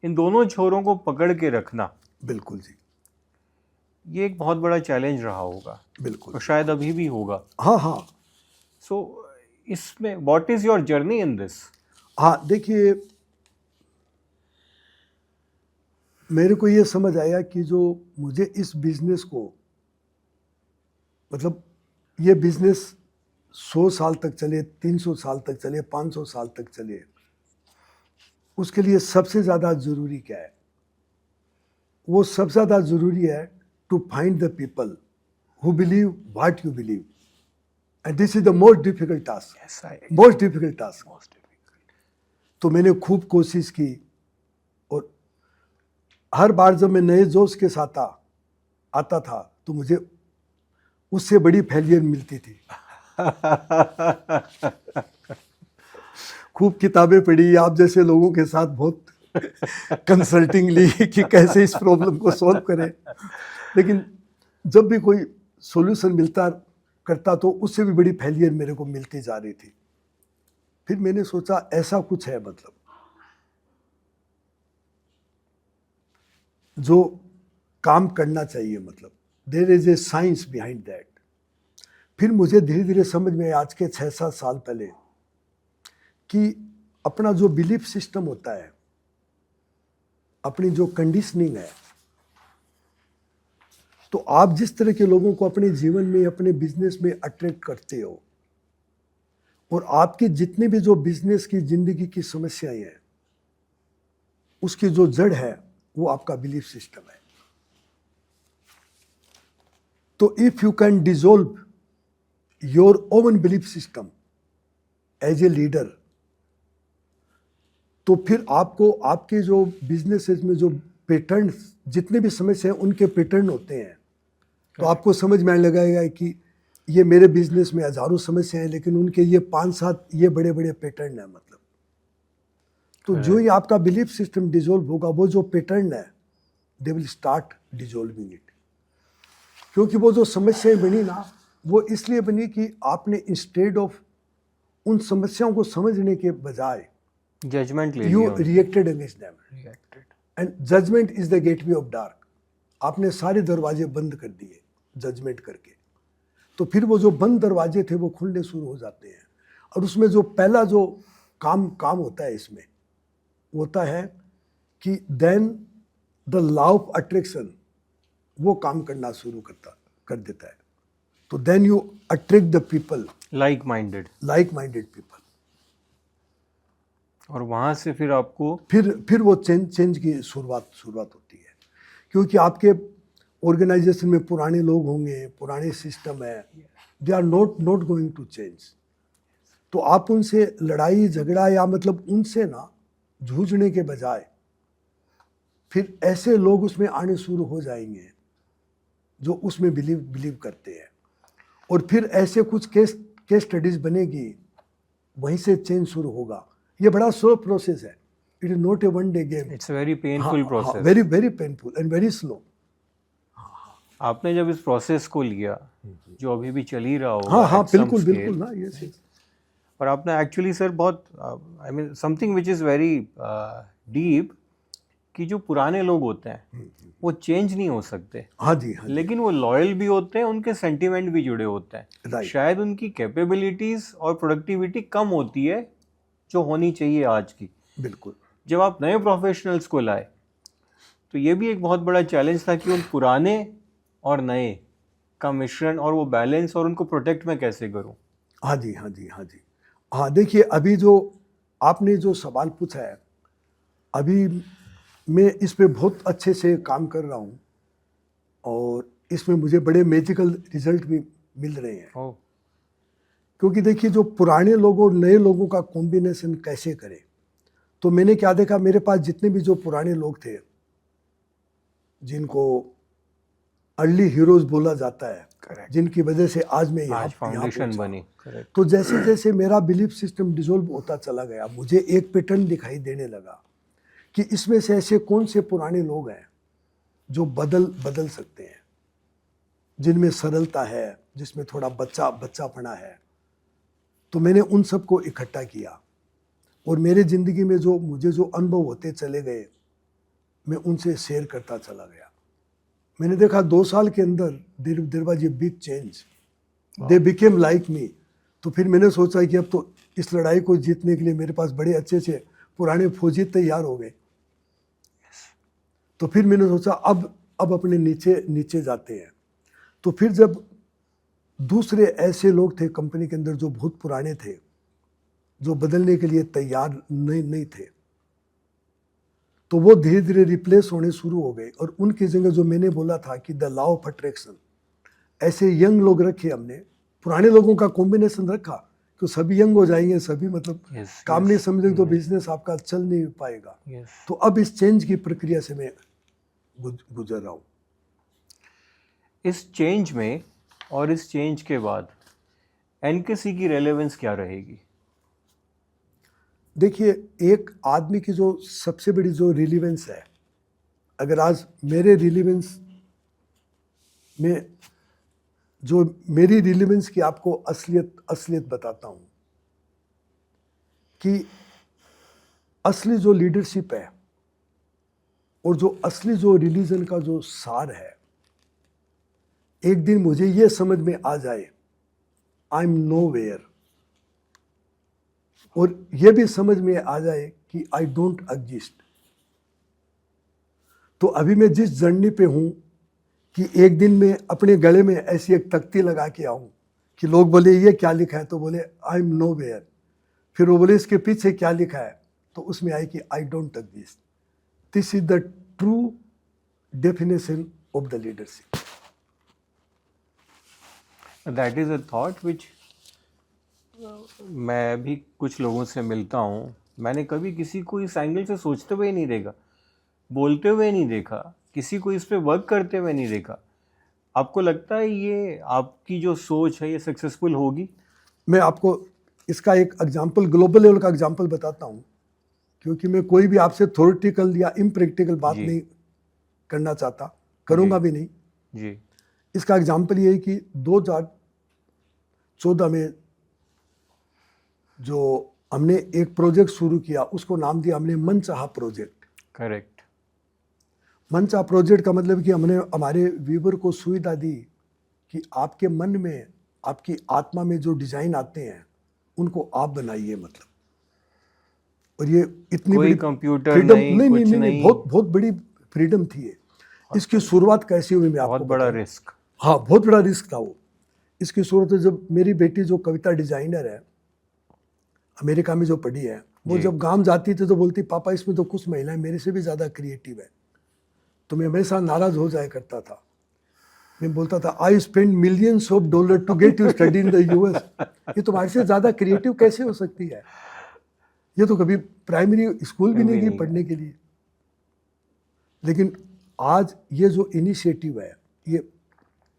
इन दोनों छोरों को पकड़ के रखना,
बिल्कुल जी,
ये एक बहुत बड़ा चैलेंज रहा होगा,
बिल्कुल।
और शायद अभी भी होगा।
हाँ हाँ,
सो इसमें what is your journey in this?
हाँ देखिए, मेरे को ये समझ आया कि जो मुझे इस बिजनेस को, मतलब ये बिजनेस 100 साल तक चले, 300 साल तक चले, 500 साल तक चले, उसके लिए सबसे ज़्यादा ज़रूरी क्या है? वो सबसे ज़्यादा ज़रूरी है to find the people who believe what you believe, and this is the most difficult task, most difficult task. तो मैंने खूब कोशिश की, और हर बार जब मैं नए जोश के साथ आता था तो मुझे उससे बड़ी फेलियर मिलती थी। खूब किताबें पढ़ी, आप जैसे लोगों के साथ बहुत कंसल्टिंग ली कि कैसे इस प्रॉब्लम को सॉल्व करें, लेकिन जब भी कोई सॉल्यूशन मिलता करता तो उससे भी बड़ी फेलियर मेरे को मिलती जा रही थी। फिर मैंने सोचा ऐसा कुछ है, मतलब जो काम करना चाहिए, मतलब there is a science behind that. फिर मुझे धीरे धीरे समझ में आया आज के 6-7 साल पहले कि अपना जो बिलीफ सिस्टम होता है, अपनी जो कंडीशनिंग है, तो आप जिस तरह के लोगों को अपने जीवन में, अपने बिजनेस में अट्रैक्ट करते हो, और आपकी जितनी भी जो बिजनेस की जिंदगी की समस्याएं हैं, उसकी जो जड़ है वो आपका बिलीफ सिस्टम है। तो if you can dissolve your own belief system as a leader, तो फिर आपको आपके जो बिजनेसेस में जो पैटर्न, जितने भी समस्या हैं उनके पैटर्न होते हैं, तो आपको समझ में आने लगेगा कि ये मेरे बिजनेस में हजारों समस्याएं हैं, लेकिन उनके ये 5-7 ये बड़े बड़े पैटर्न है। मतलब तो जो ही आपका बिलीफ सिस्टम डिसॉल्व होगा, वो जो पैटर्न है they will start dissolving it. क्योंकि वो जो समस्याएं बनी ना, वो इसलिए बनी कि आपने इंस्टेड ऑफ उन समस्याओं को समझने के बजाय
जजमेंट ले
यू
लिया।
Reacted against them, and judgement is the gateway of dark. आपने सारे दरवाजे बंद कर दिए जजमेंट करके, तो फिर वो जो बंद दरवाजे थे वो खुलने शुरू हो जाते हैं। और उसमें जो पहला जो काम होता है इसमें, वो होता है कि then the law of attraction वो काम करना शुरू कर देता है। तो then you attract the people
like minded
people,
और वहाँ से फिर आपको
फिर वो चेंज की शुरुआत होती है। क्योंकि आपके ऑर्गेनाइजेशन में पुराने लोग होंगे, पुराने सिस्टम है, they are not going to change. तो आप उनसे लड़ाई झगड़ा या मतलब उनसे ना जूझने के बजाय फिर ऐसे लोग उसमें आने शुरू हो जाएंगे जो उसमें बिलीव करते हैं, और फिर ऐसे कुछ केस स्टडीज बनेगी, वहीं से चेंज शुरू होगा। ये बड़ा स्लो प्रोसेस है, it is not a one day game,
it's very painful process,
very very painful and very slow.
आपने जब इस प्रोसेस को लिया, जो अभी भी चल ही रहा होगा,
हाँ
at some
बिल्कुल
scale,
बिल्कुल ना, ये
और आपने एक्चुअली सर बहुत I mean something which is very deep, कि जो पुराने लोग होते हैं वो चेंज नहीं हो सकते,
हाँ जी,
लेकिन वो लॉयल भी होते हैं, उनके सेंटीमेंट भी जुड़े होते हैं।
Right.
शायद उनकी कैपेबिलिटीज और प्रोडक्टिविटी कम होती है जो होनी चाहिए आज की।
बिल्कुल।
जब आप नए प्रोफेशनल्स को लाए तो ये भी एक बहुत बड़ा चैलेंज था कि उन पुराने और नए का मिश्रण और वो बैलेंस और उनको प्रोटेक्ट मैं कैसे करूं।
हाँ जी, हाँ जी, हाँ जी। हाँ देखिए, अभी जो आपने जो सवाल पूछा है, अभी मैं इस पे बहुत अच्छे से काम कर रहा हूँ, और इसमें मुझे बड़े मैजिकल रिजल्ट भी मिल रहे हैं।
ओह,
क्योंकि देखिए, जो पुराने लोगों और नए लोगों का कॉम्बिनेशन कैसे करें, तो मैंने क्या देखा, मेरे पास जितने भी जो पुराने लोग थे, जिनको अर्ली हीरोज बोला जाता है, जिनकी वजह से आज मैं यहाँ
फाउंडेशन
पहुंचा।
बनी। करेक्ट।
तो जैसे जैसे मेरा बिलीफ सिस्टम डिसॉल्व होता चला गया, मुझे एक पैटर्न दिखाई देने लगा कि इसमें से ऐसे कौन से पुराने लोग हैं जो बदल सकते हैं, जिनमें सरलता है, जिसमें थोड़ा बच्चापना है। तो मैंने उन सबको इकट्ठा किया, और मेरे ज़िंदगी में जो मुझे जो अनुभव होते चले गए, मैं उनसे शेयर करता चला गया। मैंने देखा 2 साल के अंदर there was a big change, they became like me. तो फिर मैंने सोचा कि अब तो इस लड़ाई को जीतने के लिए मेरे पास बड़े अच्छे अच्छे पुराने फौजी तैयार हो गए। तो फिर मैंने सोचा अब अपने नीचे नीचे जाते हैं। तो फिर जब दूसरे ऐसे लोग थे कंपनी के अंदर जो बहुत पुराने थे, जो बदलने के लिए तैयार नहीं थे, तो वो धीरे धीरे रिप्लेस होने शुरू हो गए। और उनकी जगह जो मैंने बोला था कि द लॉ ऑफ अट्रैक्शन, ऐसे यंग लोग रखे हमने, पुराने लोगों का कॉम्बिनेशन रखा कि सभी यंग हो जाएंगे, सभी मतलब काम नहीं समझेंगे तो बिजनेस आपका चल नहीं पाएगा। तो अब इस चेंज की प्रक्रिया से मैं गुजर रहा हूँ।
इस चेंज में और इस चेंज के बाद एनकेसी की रेलेवेंस क्या रहेगी?
देखिए, एक आदमी की जो सबसे बड़ी जो रिलीवेंस है, अगर आज मेरे रिलीवेंस में जो मेरी रिलीवेंस की आपको असलियत बताता हूँ कि असली जो लीडरशिप है और जो असली जो रिलीजन का जो सार है, एक दिन मुझे ये समझ में आ जाए आई एम नोवेयर, और ये भी समझ में आ जाए कि आई डोंट एग्जिस्ट। तो अभी मैं जिस जर्नी पे हूं कि एक दिन मैं अपने गले में ऐसी एक तख्ती लगा के आऊं कि लोग बोले ये क्या लिखा है, तो बोले आई एम नोवेयर। फिर वो बोले इसके पीछे क्या लिखा है, तो उसमें आए कि I don't exist. This is the true definition of the leadership.
That is a thought which मैं भी कुछ लोगों से मिलता हूँ, मैंने कभी किसी को इस एंगल से सोचते हुए नहीं देखा, बोलते हुए नहीं देखा, किसी को इस पे वर्क करते हुए नहीं देखा। आपको लगता है ये आपकी जो सोच है ये सक्सेसफुल होगी?
मैं आपको इसका एक एग्जांपल, ग्लोबल लेवल का एग्जांपल बताता हूँ, क्योंकि मैं कोई भी आपसे थ्योरेटिकल या इम्प्रैक्टिकल बात नहीं करना चाहता, करूँगा भी नहीं
जी।
इसका एग्जांपल ये है कि 2014 में जो हमने एक प्रोजेक्ट शुरू किया, उसको नाम दिया हमने मनचाहा प्रोजेक्ट।
करेक्ट।
मनचाहा प्रोजेक्ट का मतलब कि हमने हमारे व्यूवर को सुविधा दी कि आपके मन में, आपकी आत्मा में जो डिजाइन आते हैं उनको आप बनाइए, मतलब। और ये इतनी
कोई
बड़ी
कंप्यूटर
फ्रीडम
नहीं,
बहुत बड़ी फ्रीडम थी ये। इसकी शुरुआत कैसी हुई मैं आपको
बहुत बड़ा रिस्क।
हाँ, बहुत बड़ा रिस्क था वो। इसकी शुरुआत जब मेरी बेटी जो कविता डिजाइनर है, अमेरिका में जो पढ़ी है, वो जब गांव जाती थी तो बोलती पापा इसमें तो कुछ महिलाएं मेरे से भी ज़्यादा क्रिएटिव है। तो मैं हमेशा नाराज़ हो जाया करता था। मैं बोलता था I spend millions of dollar to get you study in the US. ये तुम्हारे से ज़्यादा क्रिएटिव कैसे हो सकती है? ये तो कभी प्राइमरी स्कूल भी नहीं गई पढ़ने के लिए। लेकिन आज ये जो इनिशिएटिव है, ये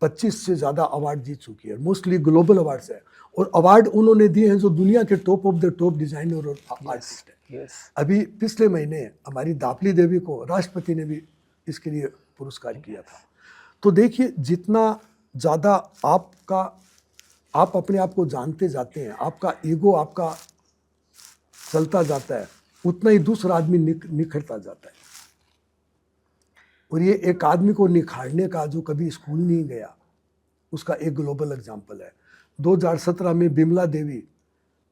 25 से ज़्यादा अवार्ड जीत चुकी है, मोस्टली ग्लोबल अवार्ड्स है। और अवार्ड उन्होंने दिए हैं जो दुनिया के top of the top designer और आर्टिस्ट है। अभी पिछले महीने हमारी दापली देवी को राष्ट्रपति ने भी इसके लिए पुरस्कार किया था। तो देखिए, जितना ज़्यादा आप अपने आप को जानते जाते हैं, आपका ईगो आपका चलता जाता है, उतना ही दूसरा आदमी निखरता जाता है। और ये एक आदमी को निखारने का जो कभी स्कूल नहीं गया, उसका एक ग्लोबल एग्जाम्पल है। 2017 में बिमला देवी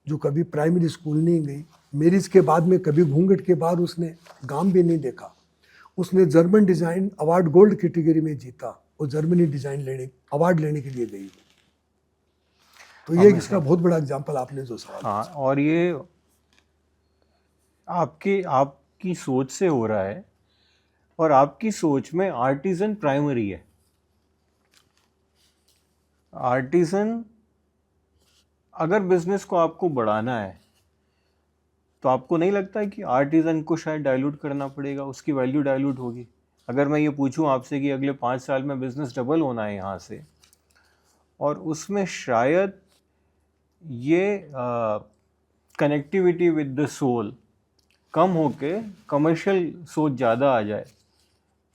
जो कभी प्राइमरी स्कूल नहीं गई, मैरिज के बाद में कभी घूंघट के बाद उसने गांव भी नहीं देखा, उसने German design award gold category में जीता और जर्मनी डिज़ाइन अवार्ड लेने के लिए गई। तो ये इसका बहुत बड़ा एग्जाम्पल आपने जो सवाल।
हाँ, और ये आपकी सोच से हो रहा है, और आपकी सोच में आर्टिजन प्राइमरी है। आर्टिजन, अगर बिजनेस को आपको बढ़ाना है तो आपको नहीं लगता है कि आर्टिजन को शायद डाइल्यूट करना पड़ेगा, उसकी वैल्यू डाइल्यूट होगी? अगर मैं ये पूछूं आपसे कि अगले 5 साल में बिजनेस डबल होना है यहाँ से, और उसमें शायद ये कनेक्टिविटी विद द सोल कम होके कमर्शियल सोच ज़्यादा आ जाए,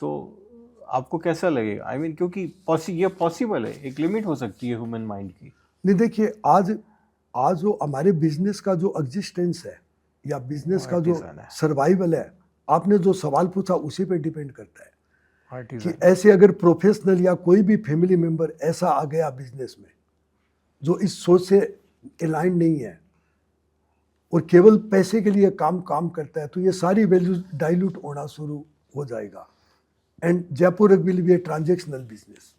तो आपको कैसा लगेगा? आई मीन, क्योंकि ये पॉसिबल है, एक लिमिट हो सकती है ह्यूमन माइंड की।
नहीं, देखिए, आज जो हमारे बिजनेस का जो एग्जिस्टेंस है या बिजनेस का जो सर्वाइवल है, आपने जो सवाल पूछा उसी पे डिपेंड करता है कि ऐसे अगर प्रोफेशनल या कोई भी फैमिली मेंबर ऐसा आ गया बिजनेस में जो इस सोच से अलाइन नहीं है और केवल पैसे के लिए काम करता है, तो ये सारी वैल्यूज डाइल्यूट होना शुरू हो जाएगा। And Jaipur will be A transactional business,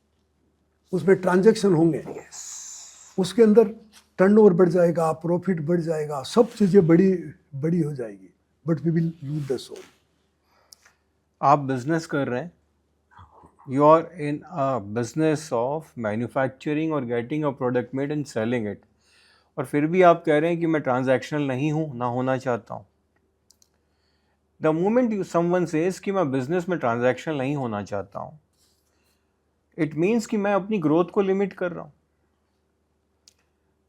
उसमें ट्रांजेक्शन होंगे, उसके अंदर टर्नओवर बढ़ जाएगा, प्रॉफिट बढ़ जाएगा, सब चीज़ें बड़ी हो जाएगी, but we will lose the soul.
आप बिजनेस कर रहे हैं, you are in a business of manufacturing और getting a product made and selling it, और फिर भी आप कह रहे हैं कि मैं ट्रांजैक्शनल नहीं हूँ, ना होना चाहता हूँ। The moment you someone says कि मैं बिजनेस में ट्रांजैक्शनल नहीं होना चाहता हूँ, इट मीन्स कि मैं अपनी ग्रोथ को लिमिट कर रहा हूँ।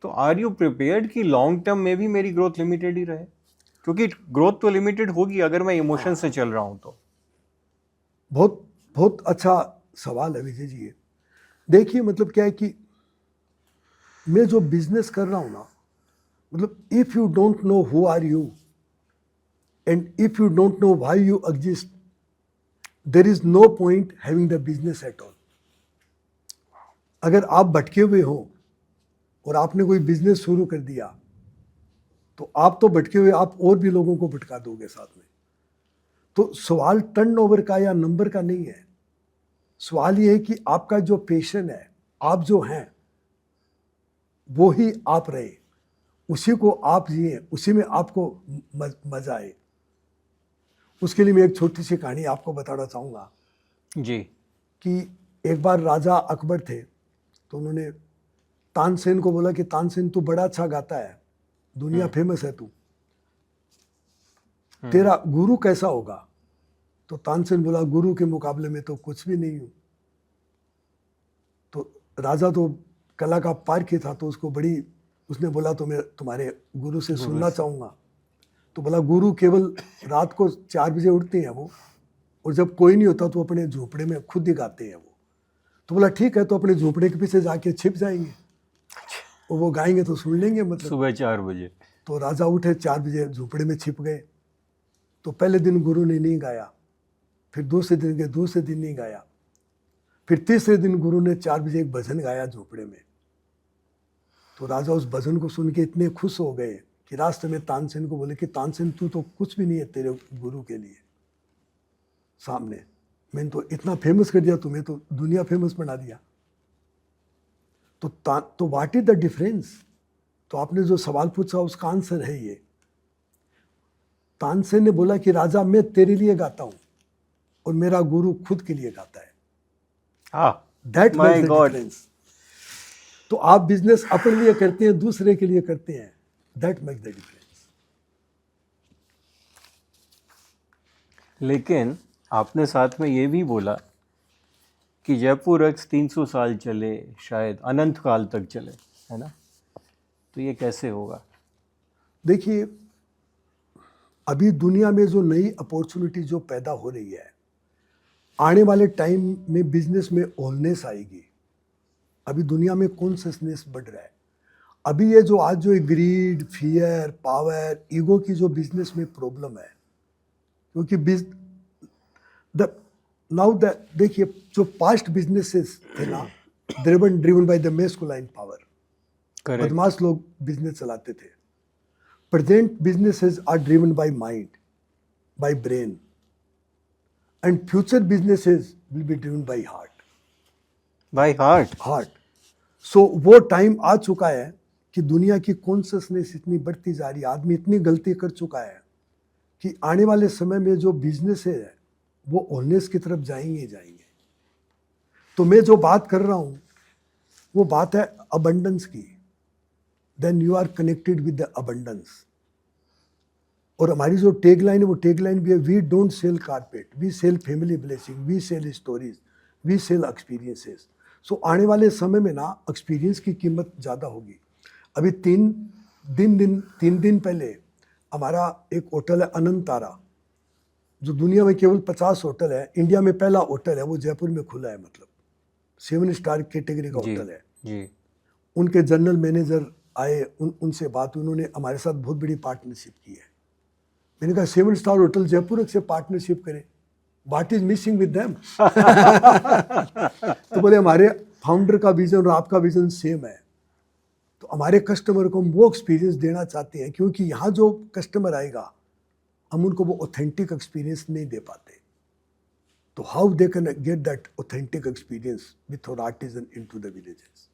तो आर यू प्रिपेयर्ड कि लॉन्ग टर्म में भी मेरी ग्रोथ लिमिटेड ही रहे? क्योंकि ग्रोथ तो लिमिटेड होगी अगर मैं इमोशन से चल रहा हूँ तो।
बहुत बहुत अच्छा सवाल है विजय जी ये। देखिए मतलब क्या है कि मैं जो बिजनेस कर रहा हूँ ना, मतलब if you don't know who are you and if you don't know why you exist, there is no point having the business at all. अगर आप भटके हुए हो और आपने कोई बिजनेस शुरू कर दिया, तो आप तो भटके हुए, आप और भी लोगों को भटका दोगे साथ में। तो सवाल टर्नओवर का या नंबर का नहीं है, सवाल ये है कि आपका जो पैशन है, आप जो हैं वो ही आप रहे, उसी को आप जिए, उसी में आपको मजा आए। उसके लिए मैं एक छोटी सी कहानी आपको बताना चाहूँगा
जी।
कि एक बार राजा अकबर थे, तो उन्होंने तानसेन को बोला कि तानसेन तू बड़ा अच्छा गाता है, दुनिया फेमस है तू, तेरा गुरु कैसा होगा? तो तानसेन बोला गुरु के मुकाबले में तो कुछ भी नहीं हूँ। तो राजा तो कला का पारखी था, तो उसने बोला तो मैं तुम्हारे गुरु से सुनना चाहूँगा। तो बोला गुरु केवल रात को 4 बजे उठते हैं वो, और जब कोई नहीं होता तो अपने झोपड़े में खुद ही गाते हैं वो। तो बोला ठीक है, तो अपने झोपड़े के पीछे जाके छिप जाएंगे और वो गाएंगे तो सुन लेंगे, मतलब
सुबह 4 बजे।
तो राजा उठे, 4 बजे झोपड़े में छिप गए। तो पहले दिन गुरु ने नहीं गाया, फिर दूसरे दिन नहीं गाया, फिर तीसरे दिन गुरु ने 4 बजे एक भजन गाया झोपड़े में। तो राजा उस भजन को सुन के इतने खुश हो गए कि रास्ते में तानसेन को बोले कि तानसेन तू तो कुछ भी नहीं है तेरे गुरु के लिए सामने, मैंने तो इतना फेमस कर दिया, तुम्हें तो दुनिया फेमस बना दिया। तो व्हाट इज द डिफरेंस? तो आपने जो सवाल पूछा उसका आंसर है ये। तानसेन ने बोला कि राजा मैं तेरे लिए गाता हूं और मेरा गुरु खुद के लिए गाता है। That makes the difference. तो आप बिजनेस अपने लिए करते हैं, दूसरे के लिए करते हैं, दैट मेक्स द डिफरेंस।
लेकिन आपने साथ में ये भी बोला कि जयपुर एक्स 300 साल चले, शायद अनंत काल तक चले, है ना? तो ये कैसे होगा?
देखिए अभी दुनिया में जो नई अपॉर्चुनिटी जो पैदा हो रही है, आने वाले टाइम में बिजनेस में ऑलनेस आएगी। अभी दुनिया में कॉन्शियसनेस बढ़ रहा है। अभी ये जो आज जो ग्रीड, फियर, पावर, ईगो की जो बिजनेस में प्रॉब्लम है, क्योंकि देखिए जो पास्ट बिजनेसेस थे ना, driven by the masculine power, बदमाश लोग बिजनेस चलाते थे। Present businesses are driven by mind, by brain, and future businesses will be driven by heart. So वो टाइम आ चुका है कि दुनिया की कॉन्शियसनेस इतनी बढ़ती जा रही है, आदमी इतनी गलती कर चुका है कि आने वाले समय में जो बिजनेस है वो ऑलनेस की तरफ जाएंगे। तो मैं जो बात कर रहा हूँ वो बात है अबंडेंस की। Then you are connected with the abundance. और हमारी जो टैगलाइन है वो टैगलाइन भी है, we don't sell carpet, we sell family blessing, we sell stories, we sell experiences. So आने वाले समय में ना एक्सपीरियंस की कीमत ज़्यादा होगी। अभी तीन दिन पहले हमारा एक होटल है अनंत तारा, जो दुनिया में केवल 50 होटल है, इंडिया में पहला होटल है, वो जयपुर में खुला है, मतलब 7 स्टार कैटेगरी का होटल है
जी।
उनके जनरल मैनेजर आए, उनसे बात हुई, उन्होंने हमारे साथ बहुत बड़ी पार्टनरशिप की है। मैंने कहा 7 स्टार होटल जयपुर से पार्टनरशिप करें, what is missing with them? तो बोले हमारे फाउंडर का विजन और आपका विजन सेम है। तो तो हमारे कस्टमर को हम वो एक्सपीरियंस देना चाहते हैं, क्योंकि यहाँ जो कस्टमर आएगा हम उनको वो ऑथेंटिक एक्सपीरियंस नहीं दे पाते। तो how they can get that authentic experience with our artisan into the villages.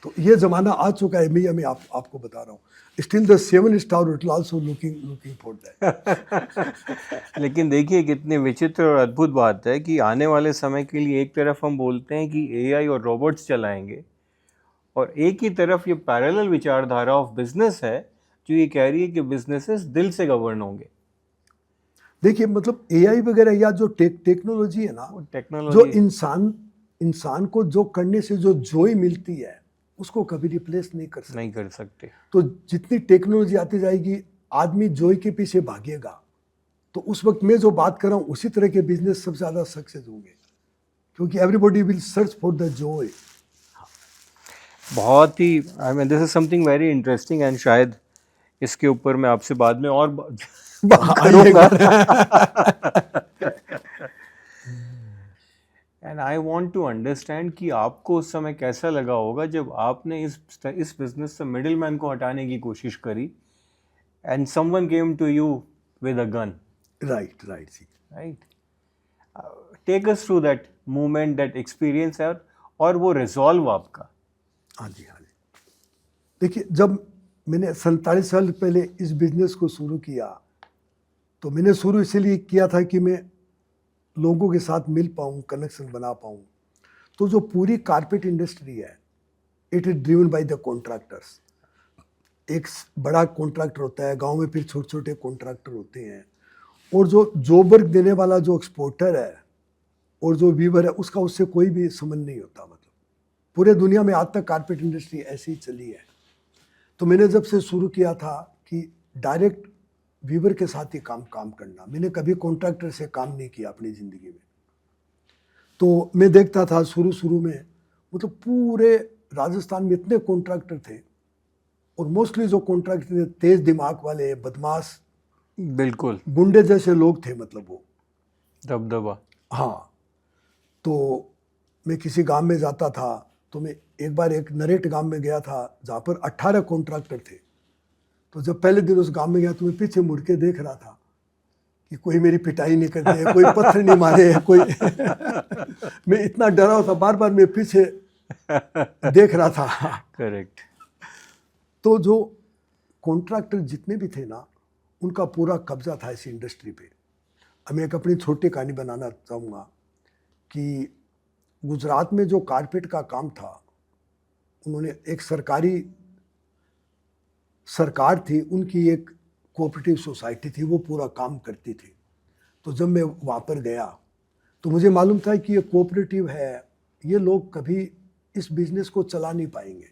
तो ये ज़माना आ चुका है, मैं आपको बता रहा हूँ। Still the 7 star hotel also looking for that.
लेकिन देखिए कितनी विचित्र और अद्भुत बात है कि आने वाले समय के लिए एक तरफ हम बोलते हैं कि एआई और रोबोट्स चलाएंगे, और एक ही तरफ ये पैरेलल विचारधारा ऑफ बिजनेस है जो ये कह रही है कि बिजनेसेस दिल से गवर्न होंगे।
देखिए मतलब एआई वगैरह या जो टेक्नोलॉजी है ना,
वो
जो
टेक्नोलॉजी
इंसान को जो करने से जो जॉय मिलती है उसको कभी रिप्लेस नहीं कर सकते।
नहीं कर सकते।
तो जितनी टेक्नोलॉजी आती जाएगी आदमी जॉय के पीछे भागेगा। तो उस वक्त मैं जो बात कर रहा हूँ उसी तरह के बिजनेस सबसे ज़्यादा सक्सेस होंगे, क्योंकि everybody will search for the joy.
बहुत ही I mean this is something very interesting, and शायद इसके ऊपर मैं आपसे बाद में और बात करूंगा। And I want to understand कि आपको उस समय कैसा लगा होगा जब आपने इस बिजनेस से मिडिल मैन को हटाने की कोशिश करी and someone came to you with a gun.
Right
take us through that moment, that experience है, और वो रिजॉल्व आपका।
हाँ जी। देखिए जब मैंने 47 साल पहले इस बिजनेस को शुरू किया तो मैंने शुरू इसलिए किया था कि मैं लोगों के साथ मिल पाऊँ, कनेक्शन बना पाऊँ। तो जो पूरी कारपेट इंडस्ट्री है it is driven by the contractors. एक बड़ा कॉन्ट्रैक्टर होता है, गांव में फिर छोटे छोटे कॉन्ट्रैक्टर होते हैं, और जो जॉब वर्क देने वाला जो एक्सपोर्टर है और जो वीवर है उसका उससे कोई भी संबंध नहीं होता। मतलब पूरे दुनिया में आज तक कारपेट इंडस्ट्री ऐसी ही चली है। तो मैंने जब से शुरू किया था कि डायरेक्ट वीवर के साथ ही काम करना, मैंने कभी कॉन्ट्रैक्टर से काम नहीं किया अपनी ज़िंदगी में। तो मैं देखता था शुरू में मतलब पूरे राजस्थान में इतने कॉन्ट्रैक्टर थे, और मोस्टली जो कॉन्ट्रैक्टर थे तेज दिमाग वाले, बदमाश,
बिल्कुल
गुंडे जैसे लोग थे, मतलब वो
दबदबा।
हाँ। तो मैं किसी गांव में जाता था तो मैं एक बार एक नरेट गांव में गया था जहाँ पर 18 कॉन्ट्रैक्टर थे। तो जब पहले दिन उस गांव में गया तो मैं पीछे मुड़ के देख रहा था कि कोई मेरी पिटाई नहीं करते है, कोई पत्थर नहीं मारे है, कोई मैं इतना डरा था, बार बार मैं पीछे देख रहा था।
करेक्ट।
तो जो कॉन्ट्रैक्टर जितने भी थे ना उनका पूरा कब्जा था इस इंडस्ट्री पे। अब मैं एक अपनी छोटी कहानी बनाना चाहूँगा कि गुजरात में जो कारपेट का काम था, उन्होंने एक सरकार थी, उनकी एक कोऑपरेटिव सोसाइटी थी, वो पूरा काम करती थी। तो जब मैं वहाँ पर गया तो मुझे मालूम था कि ये कोऑपरेटिव है, ये लोग कभी इस बिज़नेस को चला नहीं पाएंगे,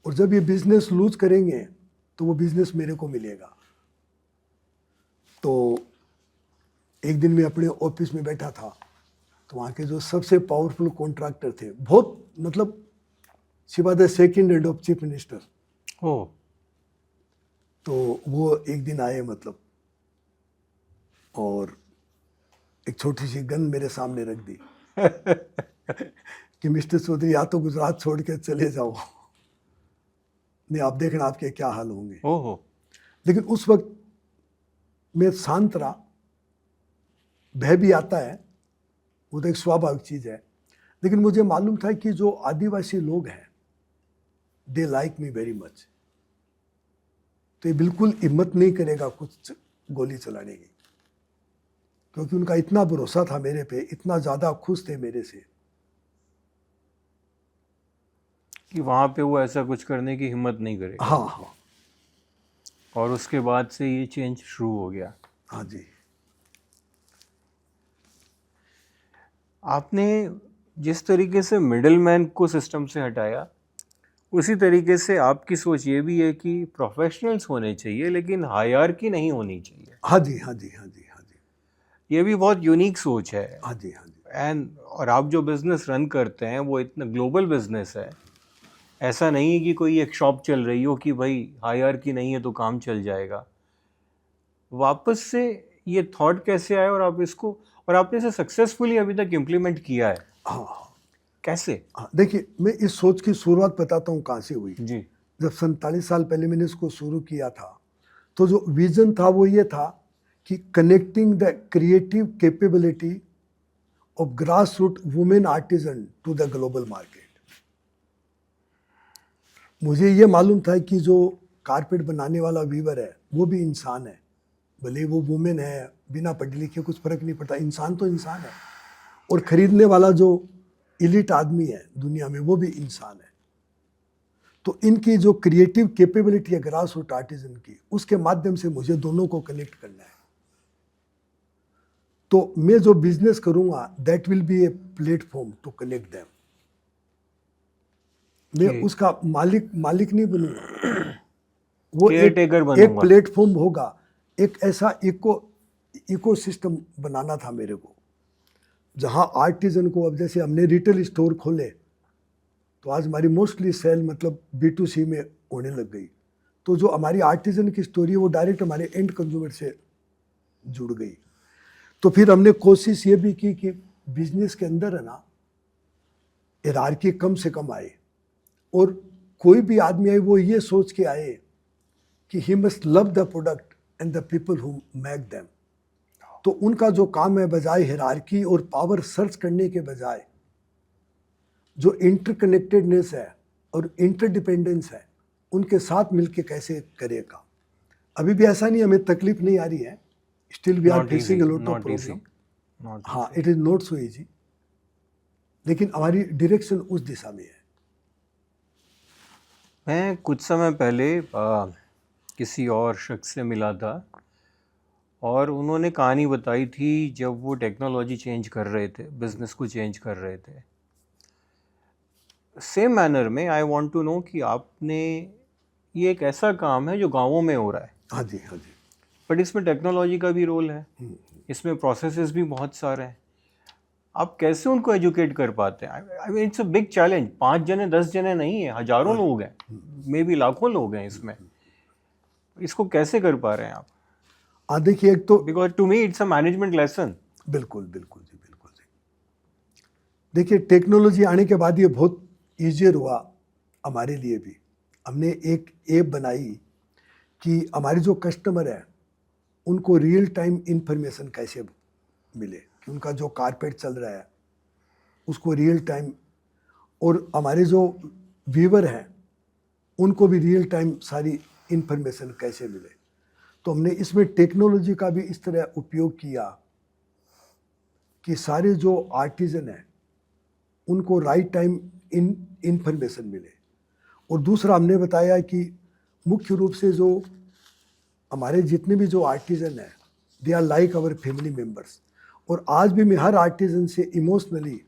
और जब ये बिज़नेस लूज करेंगे तो वो बिज़नेस मेरे को मिलेगा। तो एक दिन मैं अपने ऑफिस में बैठा था तो वहाँ के जो सबसे पावरफुल कॉन्ट्रैक्टर थे, बहुत मतलब Shiva the second head of chief minister,
oh,
तो वो एक दिन आए मतलब, और एक छोटी सी गन मेरे सामने रख दी कि मिस्टर चौधरी या तो गुजरात छोड़ के चले जाओ, नहीं आप देखना आपके क्या हाल होंगे।
ओहो।
लेकिन उस वक्त मैं शांत रहा। भय भी आता है, वो तो एक स्वाभाविक चीज़ है, लेकिन मुझे मालूम था कि जो आदिवासी लोग हैं they like me very much, तो ये बिल्कुल हिम्मत नहीं करेगा कुछ गोली चलाने की, क्योंकि उनका इतना भरोसा था मेरे पे, इतना ज़्यादा खुश थे मेरे से
कि वहाँ पे वो ऐसा कुछ करने की हिम्मत नहीं करेगा।
हाँ।
और उसके बाद से ये चेंज शुरू हो गया।
हाँ जी।
आपने जिस तरीके से मिडिल मैन को सिस्टम से हटाया, उसी तरीके से आपकी सोच ये भी है कि प्रोफेशनल्स होने चाहिए लेकिन हायरार्की नहीं होनी चाहिए।
हाँ जी।
ये भी बहुत यूनिक सोच है।
हाँ जी।
और आप जो बिज़नेस रन करते हैं वो इतना ग्लोबल बिज़नेस है। ऐसा नहीं है कि कोई एक शॉप चल रही हो कि भाई हायरार्की नहीं है तो काम चल जाएगा। वापस से ये थॉट कैसे आया और आपने इसे सक्सेसफुली अभी तक इम्प्लीमेंट किया है?
हाँ।
कैसे?
हाँ, देखिए मैं इस सोच की शुरुआत बताता हूँ कहाँ से हुई।
जी।
जब 47 साल पहले मैंने इसको शुरू किया था, तो जो विजन था वो ये था कि connecting the creative capability of grass root women artisan to the global market. मुझे ये मालूम था कि जो कारपेट बनाने वाला वीवर है वो भी इंसान है, भले वो वुमेन है, बिना पढ़े लिखे कुछ फर्क नहीं पड़ता, इंसान तो इंसान है। और खरीदने वाला जो इलीट आदमी है दुनिया में वो भी इंसान है। तो इनकी जो क्रिएटिव कैपेबिलिटी है ग्रास रूट आर्टिजन की, उसके माध्यम से मुझे दोनों को कनेक्ट करना है। तो मैं जो बिजनेस करूंगा that will be a platform to connect them. मैं
Okay.
उसका मालिक नहीं बनूंगा, वो
Caretaker
एक
बनूंगा।
प्लेटफॉर्म होगा। एक ऐसा इकोसिस्टम बनाना था मेरे को, जहां आर्टिजन को, अब जैसे हमने रिटेल स्टोर खोले तो आज हमारी मोस्टली सेल मतलब B2C में होने लग गई। तो जो हमारी आर्टिजन की स्टोरी है वो डायरेक्ट हमारे एंड कंज्यूमर से जुड़ गई। तो फिर हमने कोशिश ये भी की कि बिजनेस के अंदर है ना हायरार्की कम से कम आए, और कोई भी आदमी आए वो ये सोच के आए कि he must love the product and the people who make them. तो उनका जो काम है, बजाय हायरार्की और पावर सर्च करने के बजाय जो इंटरकनेक्टेडनेस है और इंटरडिपेंडेंस है, उनके साथ मिलके कैसे करेगा। अभी भी ऐसा नहीं, हमें तकलीफ नहीं आ रही है, still we are
Not easy,
facing a lot of
not easy,
problem.
not
हाँ,
easy.
It is not so easy, लेकिन हमारी डायरेक्शन उस दिशा में है।
मैं कुछ समय पहले किसी और शख्स से मिला था और उन्होंने कहानी बताई थी जब वो टेक्नोलॉजी चेंज कर रहे थे, बिजनेस को चेंज कर रहे थे। सेम मैनर में आई वांट टू नो कि आपने, ये एक ऐसा काम है जो गांवों में हो रहा है,
हाँ जी, हाँ जी।
बट इसमें टेक्नोलॉजी का भी रोल है, इसमें प्रोसेसेस भी बहुत सारे हैं। आप कैसे उनको एजुकेट कर पाते हैं? I mean it's a big challenge. 5 जने 10 जने नहीं है, हजारों लोग हैं, मे बी लाखों लोग हैं इसमें। इसको कैसे कर पा रहे हैं आप?
हाँ, देखिए एक तो
because to me it's a management lesson.
बिल्कुल बिल्कुल जी, बिल्कुल जी। देखिए टेक्नोलॉजी आने के बाद ये बहुत ईजियर हुआ हमारे लिए भी। हमने एक ऐप बनाई कि हमारे जो कस्टमर है उनको रियल टाइम इंफॉर्मेशन कैसे मिले, कि उनका जो कारपेट चल रहा है उसको रियल टाइम, और हमारे जो व्यूवर हैं उनको भी रियल टाइम सारी इंफॉर्मेशन कैसे मिले। तो हमने इसमें टेक्नोलॉजी का भी इस तरह उपयोग किया कि सारे जो आर्टिजन हैं उनको राइट टाइम इंफॉर्मेशन मिले। और दूसरा हमने बताया कि मुख्य रूप से जो हमारे जितने भी जो आर्टिजन हैं they are like our family members, और आज भी मैं हर आर्टिजन से emotionally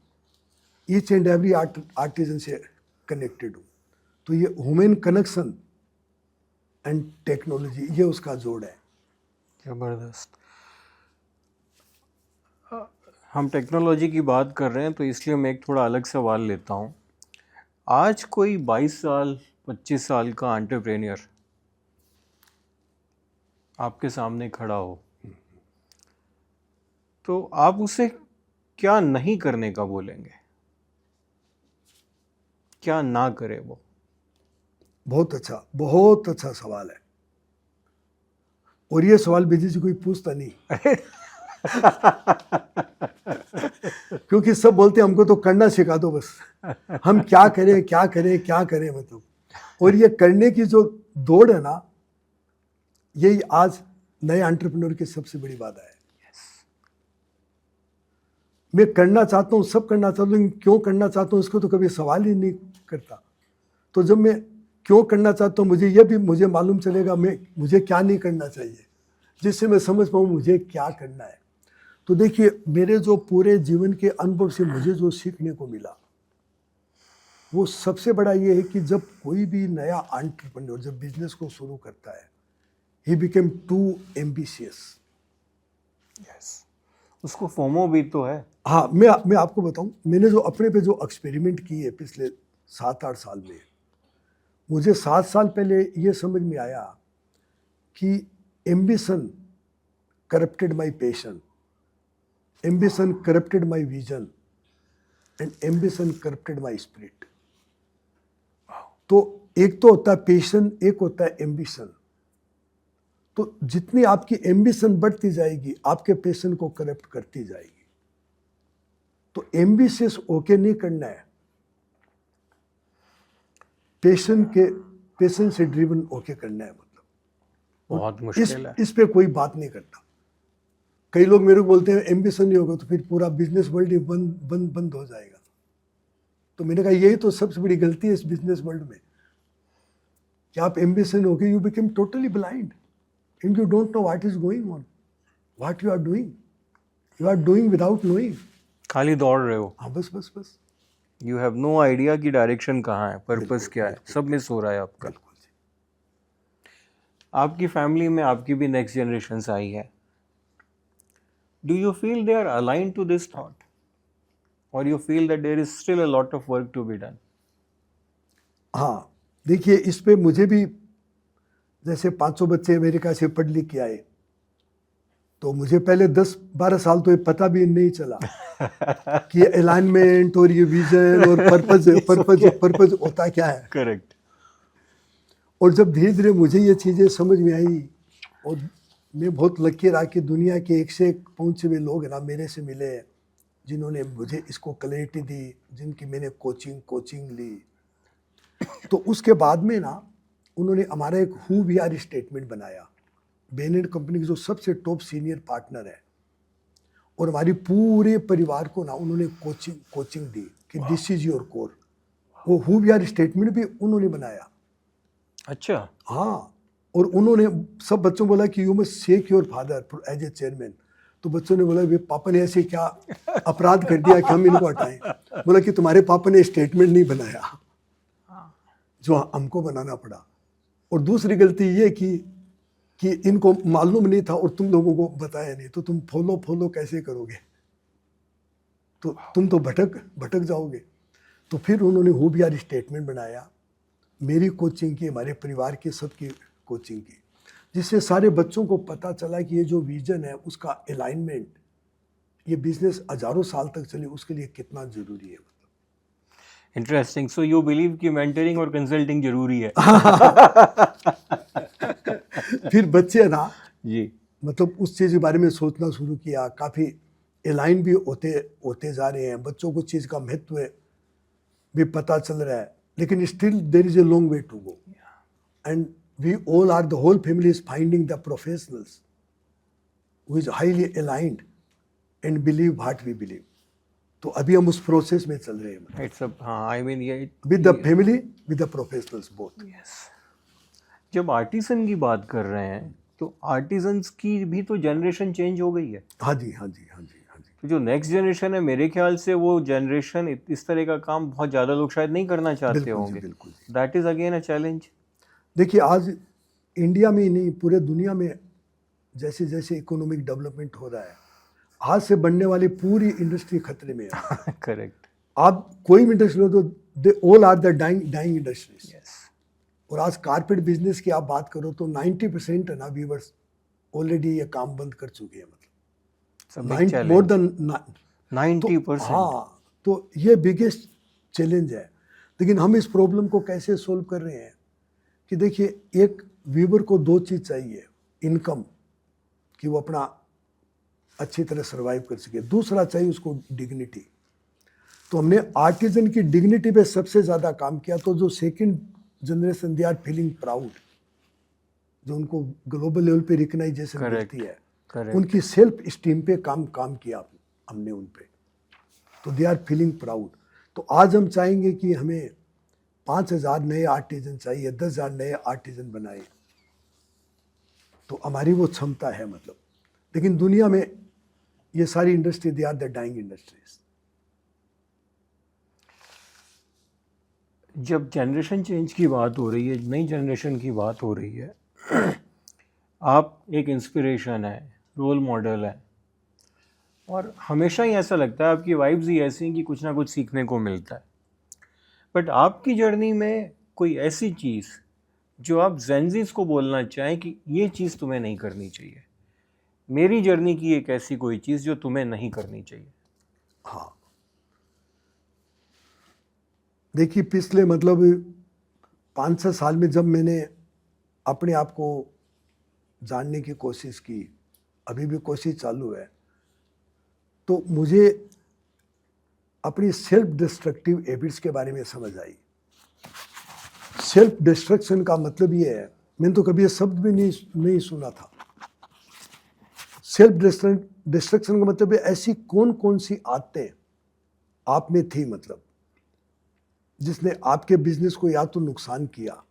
each and every artisan से कनेक्टेड हूँ। तो ये ह्यूमन कनेक्शन एंड टेक्नोलॉजी, ये उसका जोड़ है।
जबरदस्त। हम टेक्नोलॉजी की बात कर रहे हैं तो इसलिए मैं एक थोड़ा अलग सवाल लेता हूँ। आज कोई 22 साल 25 साल का एंटरप्रेन्योर आपके सामने खड़ा हो, तो आप उसे क्या नहीं करने का बोलेंगे? क्या ना करे वो?
बहुत अच्छा सवाल है, और ये सवाल विजय जी कोई पूछता नहीं क्योंकि सब बोलते हैं हमको तो करना सिखा दो बस, हम क्या करें क्या करें क्या करें मतलब। और ये करने की जो दौड़ है ना, यही आज नए एंटरप्रेन्योर की सबसे बड़ी बाधा है। मैं करना चाहता हूँ, सब करना चाहता हूँ, लेकिन क्यों करना चाहता हूँ इसको तो कभी सवाल ही नहीं करता। तो जब मैं क्यों करना चाहता हूँ, मुझे मालूम चलेगा मुझे क्या नहीं करना चाहिए, जिससे मैं समझ पाऊँ मुझे क्या करना है। तो देखिए मेरे जो पूरे जीवन के अनुभव से मुझे जो सीखने को मिला वो सबसे बड़ा ये है कि जब कोई भी नया एंटरप्रेन्योर जब बिजनेस को शुरू करता है, ही बिकेम टू एम्बिशियस।
उसको फोमो भी तो है।
हाँ, मैं आपको बताऊं, मैंने जो अपने पे जो एक्सपेरिमेंट किए पिछले 7-8 साल में, मुझे 7 साल पहले ये समझ में आया कि ambition corrupted my passion, ambition corrupted my vision, and ambition corrupted my spirit. तो एक तो होता है पेशन, एक होता है एम्बिशन। तो जितनी आपकी एम्बिशन बढ़ती जाएगी आपके पेशन को करप्ट करती जाएगी। तो एम्बिशियस होके नहीं करना है, पेशन से ड्रिवन होके करना है। मतलब
बहुत मुश्किल है।
इस पे कोई बात नहीं करता। कई लोग मेरे को बोलते हैं एम्बिशन नहीं होगा तो फिर पूरा बिजनेस वर्ल्ड ही बंद हो जाएगा। तो मैंने कहा यही तो सबसे बड़ी गलती है इस बिजनेस वर्ल्ड में कि आप एम्बिशन हो गए, you become totally blind and you don't know what is going on, what you are doing without knowing.
खाली दौड़ रहे हो।
हाँ बस।
यू हैव नो आइडिया कि डायरेक्शन कहाँ है, पर्पस क्या है, सब मिस हो रहा है आपका।
बिल्कुल जी।
आपकी फैमिली में आपकी भी नेक्स्ट जनरेशंस आई है। Do you feel they are align to this thought और you feel that there is still a lot of work to be done?
हाँ देखिए, इस पे मुझे भी जैसे 500 बच्चे अमेरिका से पढ़ लिख के आए, तो मुझे पहले 10-12 साल तो ये पता भी नहीं चला कि अलाइनमेंट और ये विजन और पर्पस होता क्या है।
करेक्ट।
और जब धीरे धीरे मुझे ये चीज़ें समझ में आई और मैं बहुत लकी रहा कि दुनिया के एक से एक पहुँचे हुए लोग है ना मेरे से मिले, जिन्होंने मुझे इसको क्लैरिटी दी, जिनकी मैंने कोचिंग ली। तो उसके बाद में ना उन्होंने हमारा एक हु वी आर स्टेटमेंट बनाया। बेन एंड कंपनी के जो सबसे टॉप सीनियर पार्टनर है और हमारी पूरे परिवार को ना उन्होंने कोचिंग दी कि दिस इज योर कोर। वो हु वी आर स्टेटमेंट भी उन्होंने बनाया।
अच्छा।
हाँ, और उन्होंने सब बच्चों को बोला कि you must shake your father as a chairman. तो बच्चों ने बोला वे पापा ने ऐसे क्या अपराध कर दिया कि हम इनको हटाएं। बोला कि तुम्हारे पापा ने स्टेटमेंट नहीं बनाया, जो हमको बनाना पड़ा। और दूसरी गलती ये कि इनको मालूम नहीं था और तुम लोगों को बताया नहीं, तो तुम फॉलो कैसे करोगे, तो तुम तो भटक जाओगे। तो फिर उन्होंने हु वी आर स्टेटमेंट बनाया, मेरी कोचिंग की, हमारे परिवार की, सबकी कोचिंग की, जिससे सारे बच्चों को पता चला कि ये जो विजन है उसका अलाइनमेंट, ये बिजनेस हजारों साल तक चले उसके लिए कितना जरूरी है।
इंटरेस्टिंग। सो यू बिलीव कि मेंटरिंग और कंसल्टिंग जरूरी है?
फिर बच्चे ना
जी,
मतलब उस चीज़ के बारे में सोचना शुरू किया, काफ़ी अलाइन भी होते जा रहे हैं, बच्चों को चीज़ का महत्व भी पता चल रहा है। लेकिन still there is a long way to go and we all are, the whole family is finding the professionals who is highly aligned and believe what we believe. तो अभी हम उस प्रोसेस में चल रहे हैं।
इट्स हाँ, आई मीन ये
with the family, with the professionals both.
Yes. जब आर्टिसन की बात कर रहे हैं तो आर्टिजन्स की भी तो जनरेशन चेंज हो गई है।
हाँ जी।
तो जो नेक्स्ट जनरेशन है, मेरे ख्याल से वो जनरेशन इस तरह का काम बहुत ज़्यादा लोग शायद नहीं करना चाहते होंगे।
बिल्कुल जी।
That is again a challenge.
देखिए, आज इंडिया में ही नहीं पूरे दुनिया में जैसे जैसे इकोनॉमिक डेवलपमेंट हो रहा है, आज से बनने वाली पूरी इंडस्ट्री खतरे में है।
करेक्ट।
आप कोई भी इंडस्ट्री हो तो they all are the dying industries.
Yes.
और आज कारपेट बिजनेस की आप बात करो तो 90% है ना व्यूवर्स ऑलरेडी ये काम बंद कर चुके हैं। मतलब मोर देन
90%।
हाँ, तो ये बिगेस्ट चैलेंज है। लेकिन हम इस प्रॉब्लम को कैसे सोल्व कर रहे हैं कि देखिए, एक व्यूवर को दो चीज़ चाहिए, इनकम कि वो अपना अच्छी तरह सर्वाइव कर सके, दूसरा चाहिए उसको डिग्निटी। तो हमने आर्टिजन की डिग्निटी पे सबसे ज़्यादा काम किया। तो जो second generation they are feeling proud, जो उनको ग्लोबल लेवल पे रिकग्नाइजेशन मिलती है, उनकी सेल्फ स्टीम पे काम किया हमने उन पे, तो दे आर फीलिंग प्राउड। तो आज हम चाहेंगे कि हमें 5000 नए आर्टिजन चाहिए, 10,000 नए आर्टिजन बनाए, तो हमारी वो क्षमता है। मतलब लेकिन दुनिया में ये सारी industry they are the dying industries.
जब जनरेशन चेंज की बात हो रही है, नई जनरेशन की बात हो रही है, आप एक इंस्पिरेशन है, रोल मॉडल है, और हमेशा ही ऐसा लगता है आपकी वाइब्स ही ऐसी हैं कि कुछ ना कुछ सीखने को मिलता है। बट आपकी जर्नी में कोई ऐसी चीज़ जो आप जेनजीज को बोलना चाहें कि ये चीज़ तुम्हें नहीं करनी चाहिए, मेरी जर्नी की एक ऐसी कोई चीज़ जो तुम्हें नहीं करनी चाहिए?
हाँ, देखिए पिछले मतलब 5-6 साल में जब मैंने अपने आप को जानने की कोशिश की, अभी भी कोशिश चालू है, तो मुझे अपनी सेल्फ डिस्ट्रक्टिव हैबिट्स के बारे में समझ आई। सेल्फ डिस्ट्रक्शन का मतलब ये है, मैंने तो कभी ये शब्द भी नहीं सुना था। सेल्फ डिस्ट्रक्शन का मतलब है ऐसी कौन कौन सी आदतें आप में थी, मतलब जिसने आपके बिजनेस को या तो नुकसान किया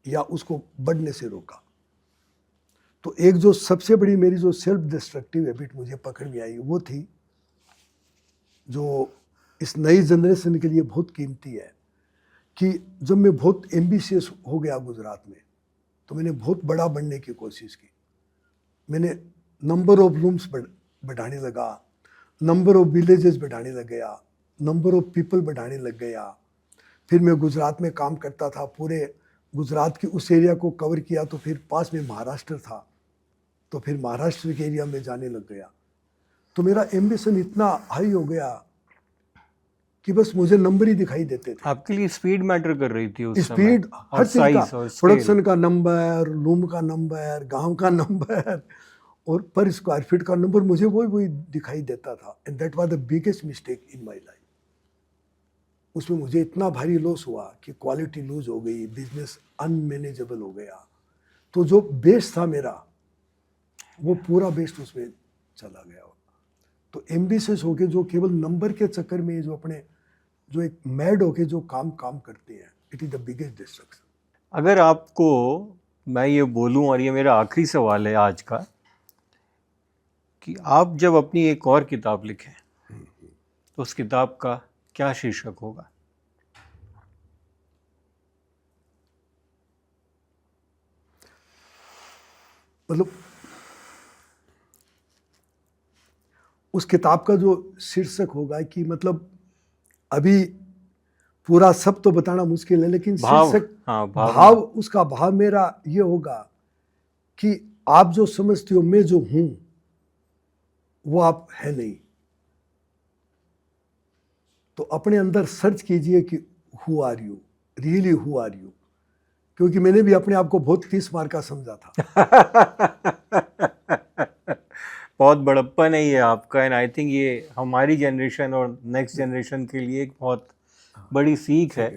या उसको बढ़ने से रोका। तो एक जो सबसे बड़ी मेरी जो सेल्फ डिस्ट्रक्टिव हैबिट मुझे पकड़ में आई वो थी, जो इस नई जनरेशन के लिए बहुत कीमती है, कि जब मैं बहुत एम्बिशियस हो गया गुजरात में, तो मैंने बहुत बड़ा बनने की कोशिश की। मैंने नंबर ऑफ रूम्स बढ़ाने लगा, नंबर ऑफ विलेजेस बढ़ाने लग गया, नंबर ऑफ पीपल बढ़ाने लग गया। फिर मैं गुजरात में काम करता था, पूरे गुजरात की उस एरिया को कवर किया, तो फिर पास में महाराष्ट्र था, तो फिर महाराष्ट्र के एरिया में जाने लग गया। तो मेरा एम्बिशन इतना हाई हो गया कि बस मुझे नंबर ही दिखाई देते थे।
आपके लिए स्पीड मैटर कर रही थी उस समय,
स्पीड,
और
हर चीज
साइज
का,
और
प्रोडक्शन का नंबर, रूम का नंबर, गांव का नंबर और पर स्क्वायर फीट का नंबर, मुझे वही दिखाई देता था। And that was the biggest mistake in my life. उसमें मुझे इतना भारी लॉस हुआ कि क्वालिटी लूज हो गई, बिजनेस अनमैनेजेबल हो गया। तो जो बेस था मेरा, वो पूरा बेस उसमें चला गया। तो एम्बिशियस होके जो केवल नंबर के चक्कर में जो अपने जो एक मैड होके जो काम करते हैं, it is the biggest destruction.
अगर आपको मैं ये बोलूं, और ये मेरा आखिरी सवाल है आज का, कि आप जब अपनी एक और किताब लिखें तो उस किताब का क्या शीर्षक होगा?
मतलब उस किताब का जो शीर्षक होगा कि मतलब अभी पूरा सब तो बताना मुश्किल है, लेकिन शीर्षक,
हाँ,
भाव, उसका भाव मेरा ये होगा कि आप जो समझते हो मैं जो हूं वो आप है नहीं। तो अपने अंदर सर्च कीजिए कि who are you, really who are you. क्योंकि मैंने भी अपने आप को बहुत 30 मार का समझा था।
बहुत बड़प्पन है ये आपका, एंड आई थिंक ये हमारी जनरेशन और नेक्स्ट जनरेशन के लिए एक बहुत बड़ी सीख है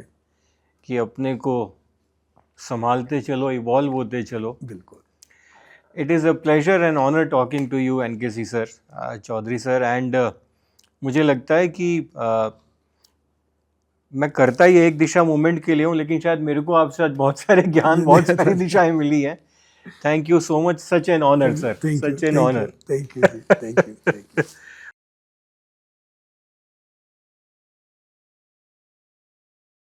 कि अपने को संभालते चलो, इवॉल्व होते चलो।
बिल्कुल।
It is a pleasure and honour talking to you NKC sir, Chaudhary sir, and मुझे लगता है कि मैं करता ही एक दिशा मूवमेंट के लिए हूँ, लेकिन शायद मेरे को आपसे आज बहुत सारे ज्ञान, बहुत सारी दिशाएं मिली हैं। Thank you so much. Such an honor, sir. Such an honor.
Thank you.